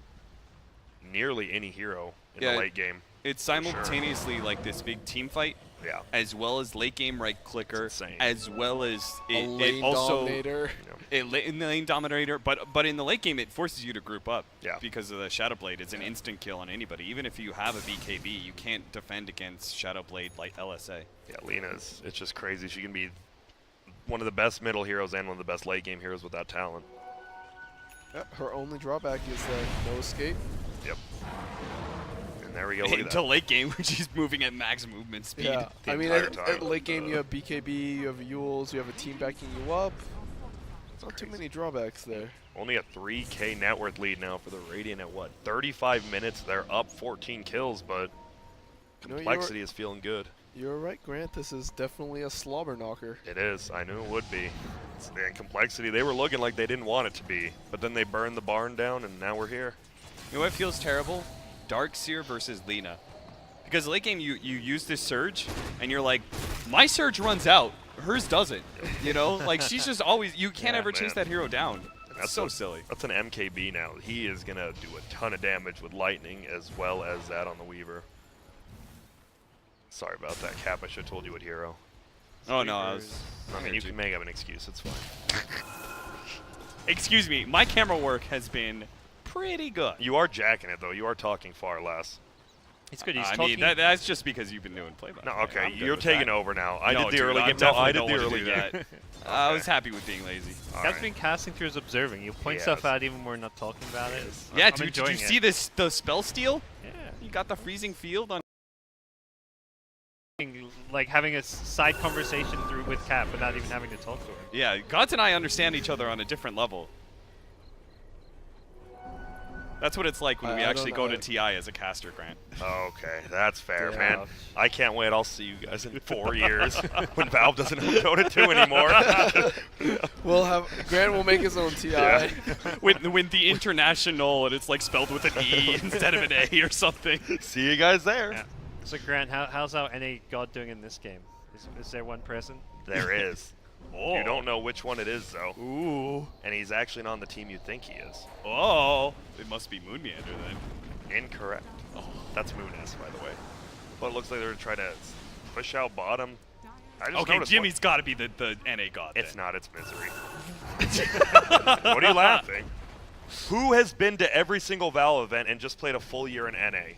[SPEAKER 1] nearly any hero in
[SPEAKER 3] Yeah,
[SPEAKER 1] the late game.
[SPEAKER 3] It's
[SPEAKER 1] sure.
[SPEAKER 3] simultaneously like this big team fight,
[SPEAKER 1] Yeah.
[SPEAKER 3] as well as late game right clicker,
[SPEAKER 1] It's insane.
[SPEAKER 3] as well as
[SPEAKER 2] A
[SPEAKER 3] it
[SPEAKER 2] lane
[SPEAKER 3] also
[SPEAKER 2] dominator.
[SPEAKER 3] in the lane dominator. But in the late game, it forces you to group up.
[SPEAKER 1] Yeah.
[SPEAKER 3] Because of the Shadow Blade, it's an instant kill on anybody. Even if you have a BKB, you can't defend against Shadow Blade like LSA.
[SPEAKER 1] Yeah, Lena's, it's just crazy. She can be one of the best middle heroes and one of the best late game heroes with that talent.
[SPEAKER 2] Yeah, her only drawback is that no escape.
[SPEAKER 1] Yep. And there we go. Look at
[SPEAKER 3] Until
[SPEAKER 1] that.
[SPEAKER 3] late game, when she's moving at max movement speed.
[SPEAKER 2] Yeah,
[SPEAKER 1] the
[SPEAKER 2] I mean,
[SPEAKER 1] entire
[SPEAKER 2] at
[SPEAKER 1] time.
[SPEAKER 2] late game you have BKB, you have Yules, you have a team backing you up. Not too many drawbacks there.
[SPEAKER 1] Only a 3K net worth lead now for the Radiant at what? 35 minutes. They're up 14 kills, but
[SPEAKER 2] You know,
[SPEAKER 1] complexity is feeling good.
[SPEAKER 2] You're right, Grant. This is definitely a slobber knocker.
[SPEAKER 1] It is. I knew it would be. And complexity, they were looking like they didn't want it to be, but then they burned the barn down, and now we're here.
[SPEAKER 3] You know what feels terrible? Darkseer versus Lena. Because late game, you use this surge, and you're like, my surge runs out, hers doesn't. You know, like she's just always, you can't
[SPEAKER 4] Yeah,
[SPEAKER 3] ever chase
[SPEAKER 1] man.
[SPEAKER 3] that hero down.
[SPEAKER 1] And
[SPEAKER 3] That's so
[SPEAKER 1] a-
[SPEAKER 3] silly.
[SPEAKER 1] That's an MKB now. He is going to do a ton of damage with lightning as well as that on the Weaver. Sorry about that, Cap. I should have told you what hero.
[SPEAKER 3] Oh no, I was.
[SPEAKER 1] I mean, you can make up an excuse. It's fine.
[SPEAKER 3] Excuse me, my camera work has been pretty good.
[SPEAKER 1] You are jacking it, though. You are talking far less.
[SPEAKER 4] It's good. He's
[SPEAKER 3] I
[SPEAKER 4] talking.
[SPEAKER 3] mean, that's just because you've been doing play-by-play.
[SPEAKER 1] No, okay.
[SPEAKER 3] I'm good
[SPEAKER 1] You're
[SPEAKER 3] with
[SPEAKER 1] taking
[SPEAKER 3] that.
[SPEAKER 1] over now. I
[SPEAKER 3] No,
[SPEAKER 1] did the
[SPEAKER 3] dude,
[SPEAKER 1] early
[SPEAKER 3] I
[SPEAKER 1] game. No, I
[SPEAKER 3] definitely
[SPEAKER 1] did
[SPEAKER 3] don't
[SPEAKER 1] the
[SPEAKER 3] wanna
[SPEAKER 1] early
[SPEAKER 3] do
[SPEAKER 1] game.
[SPEAKER 3] that. I was happy with being lazy.
[SPEAKER 4] That's been casting through his observing. You point stuff out even when we're not talking about it.
[SPEAKER 3] Yeah,
[SPEAKER 4] I'm
[SPEAKER 3] dude, did you
[SPEAKER 4] enjoying
[SPEAKER 3] see
[SPEAKER 4] it.
[SPEAKER 3] this? The spell steal?
[SPEAKER 4] Yeah.
[SPEAKER 3] You got the freezing field on.
[SPEAKER 4] Like having a side conversation through with Cap, but not even having to talk to him.
[SPEAKER 3] Yeah, Gods and I understand each other on a different level. That's what it's like when we actually go to TI as a caster, Grant.
[SPEAKER 1] Okay, that's fair,
[SPEAKER 2] Yeah.
[SPEAKER 1] man. I can't wait. I'll see you guys in 4 years when Valve doesn't own Dota 2 anymore.
[SPEAKER 2] Grant will make his own TI.
[SPEAKER 1] Yeah.
[SPEAKER 3] when the international and it's like spelled with an E instead of an A or something.
[SPEAKER 1] See you guys there.
[SPEAKER 4] Yeah. So Grant, how's our NA God doing in this game? Is there one present?
[SPEAKER 1] There is.
[SPEAKER 3] Oh.
[SPEAKER 1] You don't know which one it is, though.
[SPEAKER 3] Ooh.
[SPEAKER 1] And he's actually not on the team you think he is.
[SPEAKER 3] Oh. It must be Moon Meander then.
[SPEAKER 1] Incorrect. Oh, that's Moon S, by the way. But it looks like they're trying to push out bottom. I just
[SPEAKER 3] Okay,
[SPEAKER 1] noticed
[SPEAKER 3] Jimmy's got to be the NA God.
[SPEAKER 1] It's
[SPEAKER 3] then.
[SPEAKER 1] not. It's Misery. What are you laughing? Who has been to every single Valve event and just played a full year in NA?
[SPEAKER 6] Dyer's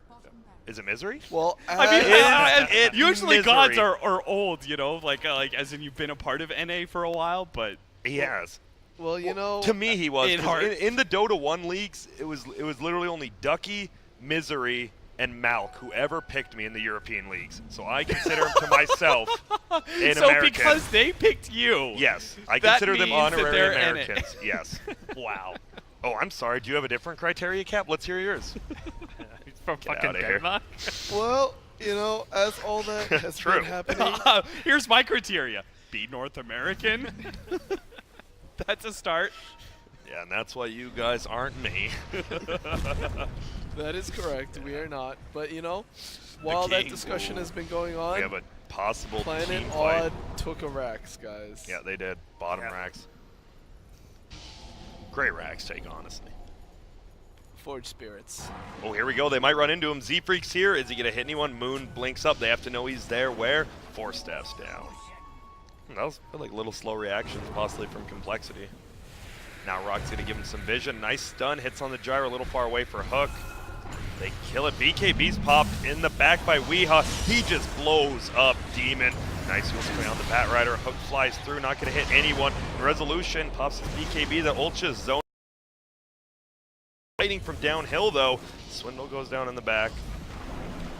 [SPEAKER 6] bottom barracks.
[SPEAKER 1] Is it Misery?
[SPEAKER 2] Well,
[SPEAKER 3] I mean,
[SPEAKER 1] It
[SPEAKER 3] usually
[SPEAKER 1] Misery.
[SPEAKER 3] gods are old, you know, like as in you've been a part of NA for a while, but
[SPEAKER 1] He has.
[SPEAKER 2] well, you know,
[SPEAKER 1] To me, he was.
[SPEAKER 3] In
[SPEAKER 1] 'Cause
[SPEAKER 3] heart.
[SPEAKER 1] In the Dota 1 leagues, it was literally only Ducky, Misery, and Malk who ever picked me in the European leagues. So I consider him to myself an
[SPEAKER 3] so
[SPEAKER 1] American.
[SPEAKER 3] because they picked you.
[SPEAKER 1] Yes, I
[SPEAKER 3] that
[SPEAKER 1] consider them
[SPEAKER 3] means that
[SPEAKER 1] honorary
[SPEAKER 3] they're NA.
[SPEAKER 1] Americans. Yes.
[SPEAKER 3] Wow.
[SPEAKER 1] Oh, I'm sorry. Do you have a different criteria, Cap? Let's hear yours.
[SPEAKER 4] He's from
[SPEAKER 1] Get
[SPEAKER 4] fucking
[SPEAKER 1] outta here.
[SPEAKER 4] Denmark.
[SPEAKER 2] well, you know, as all that has
[SPEAKER 1] True.
[SPEAKER 2] been happening,
[SPEAKER 3] Here's my criteria: be North American. That's a start.
[SPEAKER 1] Yeah, and that's why you guys aren't me.
[SPEAKER 2] that is correct. We are not. But you know, while that
[SPEAKER 1] king.
[SPEAKER 2] discussion
[SPEAKER 1] Ooh.
[SPEAKER 2] has been going on,
[SPEAKER 1] We have a possible
[SPEAKER 2] Planet
[SPEAKER 1] team fight.
[SPEAKER 2] Odd took a Rax, guys.
[SPEAKER 1] Yeah, they did. Bottom
[SPEAKER 4] Yeah.
[SPEAKER 1] racks. Great racks take, honestly.
[SPEAKER 2] Forge Spirits.
[SPEAKER 1] Oh, here we go. They might run into him. Z-Freak's here. Is he going to hit anyone? Moon blinks up. They have to know he's there. Where? 4 steps down. That was like little slow reactions, possibly from compLexity. Now Rock's going to give him some vision. Nice stun. Hits on the gyro. A little far away for Hook. They kill it. BKB's popped in the back by Weeha. He just blows up Demon. Nice play on the Bat Rider. Hook flies through. Not going to hit anyone. Resolution pops his BKB. The Ultra zone. Fighting from downhill, though. Swindle goes down in the back.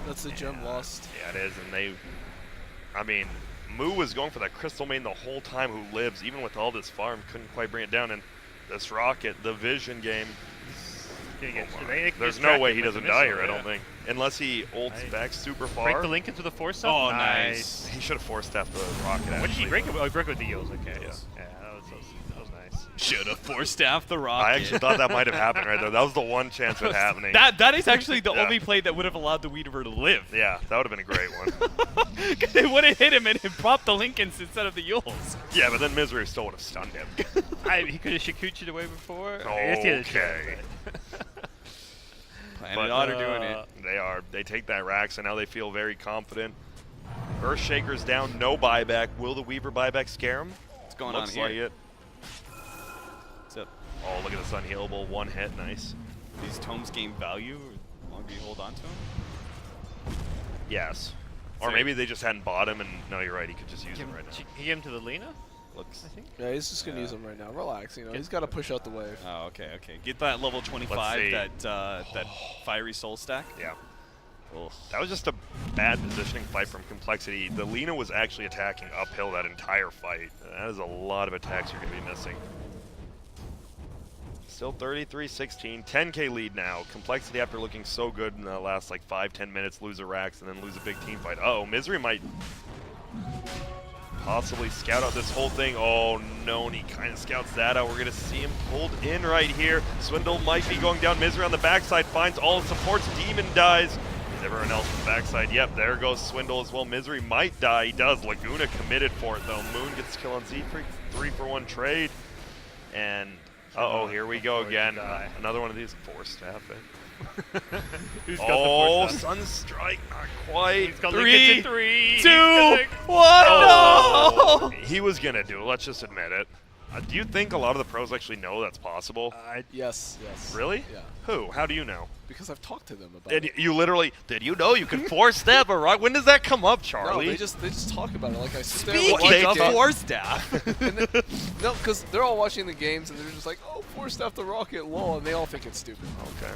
[SPEAKER 2] That's a gem lost.
[SPEAKER 1] Yeah, it is, and they... I mean, Moo was going for that Crystal Main the whole time, who lives, even with all this farm, couldn't quite bring it down, and this Rocket, the Vision game, there's no way he doesn't die here, I don't think. Unless he ults
[SPEAKER 4] Nice.
[SPEAKER 1] back super
[SPEAKER 4] Break
[SPEAKER 1] far.
[SPEAKER 4] the link into the force stuff.
[SPEAKER 3] Oh,
[SPEAKER 4] nice.
[SPEAKER 1] He should have forced after the Rocket,
[SPEAKER 4] What did he
[SPEAKER 1] actually.
[SPEAKER 4] break it with? Oh, he broke it with the Eels. Okay.
[SPEAKER 1] Yeah.
[SPEAKER 4] Yeah, that was nice.
[SPEAKER 3] Should have forced staff the rocket.
[SPEAKER 1] I actually thought that might have happened right there. That was the one chance of it happening.
[SPEAKER 3] That is actually the
[SPEAKER 1] Yeah.
[SPEAKER 3] only play that would have allowed the Weedover to live.
[SPEAKER 1] Yeah, that would have been a great one.
[SPEAKER 3] It would have hit him and it popped the Lincolns instead of the Yules.
[SPEAKER 1] Yeah, but then Misery still would have stunned him.
[SPEAKER 4] He could have Shikuchi'd away before.
[SPEAKER 1] Okay.
[SPEAKER 3] Planet Odd are doing it.
[SPEAKER 1] They are. They take that Rax, and now they feel very confident. Earthshaker's down, no buyback. Will the Weaver buyback scare him?
[SPEAKER 3] What's going
[SPEAKER 1] Looks
[SPEAKER 3] on here?
[SPEAKER 1] like it.
[SPEAKER 3] What's up?
[SPEAKER 1] Oh, look at this unhealable. One hit, nice.
[SPEAKER 3] These tomes gain value the longer you hold on to them?
[SPEAKER 1] Yes. Or
[SPEAKER 3] So-
[SPEAKER 1] maybe they just hadn't bought him, and no, you're right. He could just use
[SPEAKER 4] Give
[SPEAKER 1] him
[SPEAKER 4] him,
[SPEAKER 1] right now.
[SPEAKER 4] he gave him to the Lena,
[SPEAKER 1] Looks.
[SPEAKER 4] I think.
[SPEAKER 2] Yeah, he's just gonna use him right now. Relax, you know. He's got to push out the wave.
[SPEAKER 3] Oh, okay. Get that level 25,
[SPEAKER 1] see.
[SPEAKER 3] that fiery soul stack.
[SPEAKER 1] Yeah.
[SPEAKER 3] Ugh.
[SPEAKER 1] That was just a bad positioning fight from compLexity. The Lena was actually attacking uphill that entire fight. That is a lot of attacks you're going to be missing. Still 33-16, 10k lead now. compLexity, after looking so good in the last like 5-10 minutes, lose a Rax and then lose a big team fight. Uh-oh, Misery might possibly scout out this whole thing. Oh no, and he kind of scouts that out. We're going to see him pulled in right here. Swindle might be going down. Misery on the backside finds all the supports. Demon dies. Is everyone else on the backside? Yep, there goes Swindle as well. Misery might die. He does. Laguna committed for it though. Moon gets kill on Z-Freak. 3-for-1 trade. And uh-oh, here we go again. Another one of these. 4 staff.
[SPEAKER 4] Who's got
[SPEAKER 1] Oh,
[SPEAKER 4] the force
[SPEAKER 1] Sunstrike, not quite.
[SPEAKER 4] He's got
[SPEAKER 3] Three,
[SPEAKER 4] Lincoln to 3.
[SPEAKER 3] 2, 1.
[SPEAKER 1] Oh,
[SPEAKER 3] No!
[SPEAKER 1] he was gonna do it. Let's just admit it. Do you think a lot of the pros actually know that's possible?
[SPEAKER 2] Yes, yes.
[SPEAKER 1] Really?
[SPEAKER 2] Yeah.
[SPEAKER 1] Who? How do you know?
[SPEAKER 2] Because I've talked to them about
[SPEAKER 1] And
[SPEAKER 2] it.
[SPEAKER 1] you literally, did you know you can force step a rock? When does that come up, Charlie?
[SPEAKER 2] No, they just talk about it. Like I sit there
[SPEAKER 3] Speaking
[SPEAKER 2] watching
[SPEAKER 3] of
[SPEAKER 2] the game-
[SPEAKER 3] force staff.
[SPEAKER 2] and then- no, because they're all watching the games and they're just like, oh, force stuff the rocket, lol, and they all think it's stupid.
[SPEAKER 1] Okay.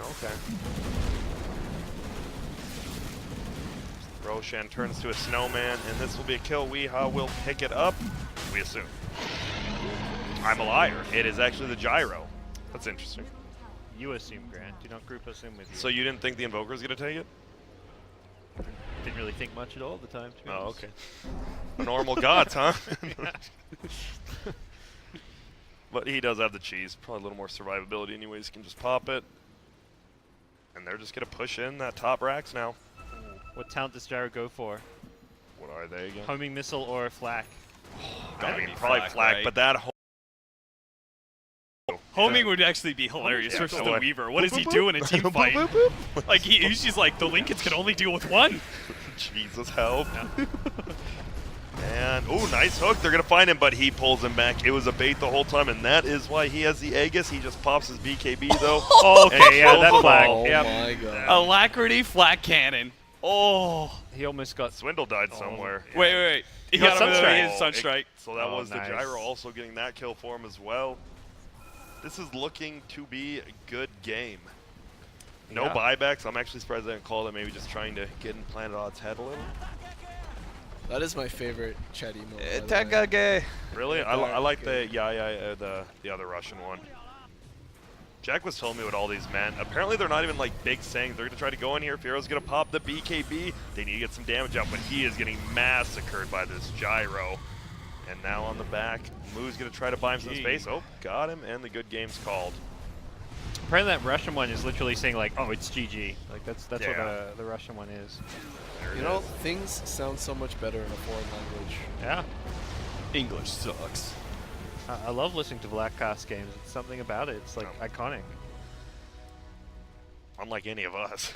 [SPEAKER 1] Roshan turns to a snowman, and this will be a kill. Weehaw will pick it up, we assume. I'm a liar. It is actually the gyro. That's interesting.
[SPEAKER 4] You assume, Grant. Do not group us in with you.
[SPEAKER 1] So you didn't think the Invoker was going to take it?
[SPEAKER 4] Didn't really think much at all at the time, to be
[SPEAKER 1] Oh,
[SPEAKER 4] honest.
[SPEAKER 1] okay. A normal gods, huh? But he does have the cheese. Probably a little more survivability anyways. He can just pop it. And they're just going to push in that top racks now.
[SPEAKER 4] What talent does Gyro go for?
[SPEAKER 1] What are they again?
[SPEAKER 4] Homing missile or flak?
[SPEAKER 3] Gotta
[SPEAKER 1] I mean,
[SPEAKER 3] be
[SPEAKER 1] probably
[SPEAKER 3] flak,
[SPEAKER 1] flak,
[SPEAKER 3] right?
[SPEAKER 1] but that
[SPEAKER 3] Homing would actually be hilarious
[SPEAKER 1] Yeah,
[SPEAKER 3] versus
[SPEAKER 1] go
[SPEAKER 3] the
[SPEAKER 1] away.
[SPEAKER 3] Weaver. What does he
[SPEAKER 1] Boop,
[SPEAKER 3] do
[SPEAKER 1] boop,
[SPEAKER 3] in a
[SPEAKER 1] boop.
[SPEAKER 3] team
[SPEAKER 1] Boop,
[SPEAKER 3] fight?
[SPEAKER 1] boop, boop.
[SPEAKER 3] Like, he's just like, the Lincolns can only deal with one.
[SPEAKER 1] Jesus, help. And, ooh, nice hook. They're going to find him, but he pulls him back. It was a bait the whole time, and that is why he has the Aegis. He just pops his BKB, though. and
[SPEAKER 4] Okay, yeah,
[SPEAKER 1] kills
[SPEAKER 4] that
[SPEAKER 1] them
[SPEAKER 4] flag.
[SPEAKER 1] all.
[SPEAKER 2] Oh
[SPEAKER 4] Yep.
[SPEAKER 2] my god.
[SPEAKER 3] Alacrity flak cannon. Oh.
[SPEAKER 4] He almost got...
[SPEAKER 1] Swindle died somewhere.
[SPEAKER 3] Wait. He
[SPEAKER 4] got
[SPEAKER 3] got him
[SPEAKER 4] Sunstrike.
[SPEAKER 3] with his Sunstrike.
[SPEAKER 1] So that
[SPEAKER 4] Oh,
[SPEAKER 1] was
[SPEAKER 4] nice.
[SPEAKER 1] the gyro also getting that kill for him as well. This is looking to be a good game. No
[SPEAKER 4] Yeah.
[SPEAKER 1] buybacks. I'm actually surprised they didn't call it. Maybe just trying to get in Planet Odd's head a little.
[SPEAKER 2] That is my favorite chat emote. by the way.
[SPEAKER 3] Takage.
[SPEAKER 1] Really?
[SPEAKER 2] Yeah,
[SPEAKER 1] I like
[SPEAKER 2] okay.
[SPEAKER 1] the other Russian one. Jack was telling me what all these meant. Apparently they're not even like big sayings. They're gonna try to go in here. Fero's gonna pop the BKB. They need to get some damage out, but he is getting massacred by this gyro. And now on the back, Moo's gonna try to buy him some
[SPEAKER 3] Gee.
[SPEAKER 1] space. Oh, got him, and the good game's called.
[SPEAKER 4] Apparently that Russian one is literally saying like, oh, it's GG. Like that's
[SPEAKER 1] Yeah.
[SPEAKER 4] what the Russian one is.
[SPEAKER 1] There it
[SPEAKER 2] You know,
[SPEAKER 1] is.
[SPEAKER 2] things sound so much better in a foreign language.
[SPEAKER 4] Yeah.
[SPEAKER 3] English sucks.
[SPEAKER 4] I love listening to Black Cast games. It's something about it. It's like
[SPEAKER 1] Oh.
[SPEAKER 4] iconic.
[SPEAKER 1] Unlike any of us.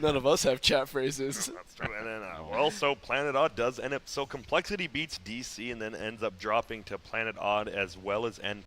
[SPEAKER 2] None of us have chat phrases.
[SPEAKER 1] That's true. And then, well, so Planet Odd does end up. So compLexity beats DC and then ends up dropping to Planet Odd as well as N.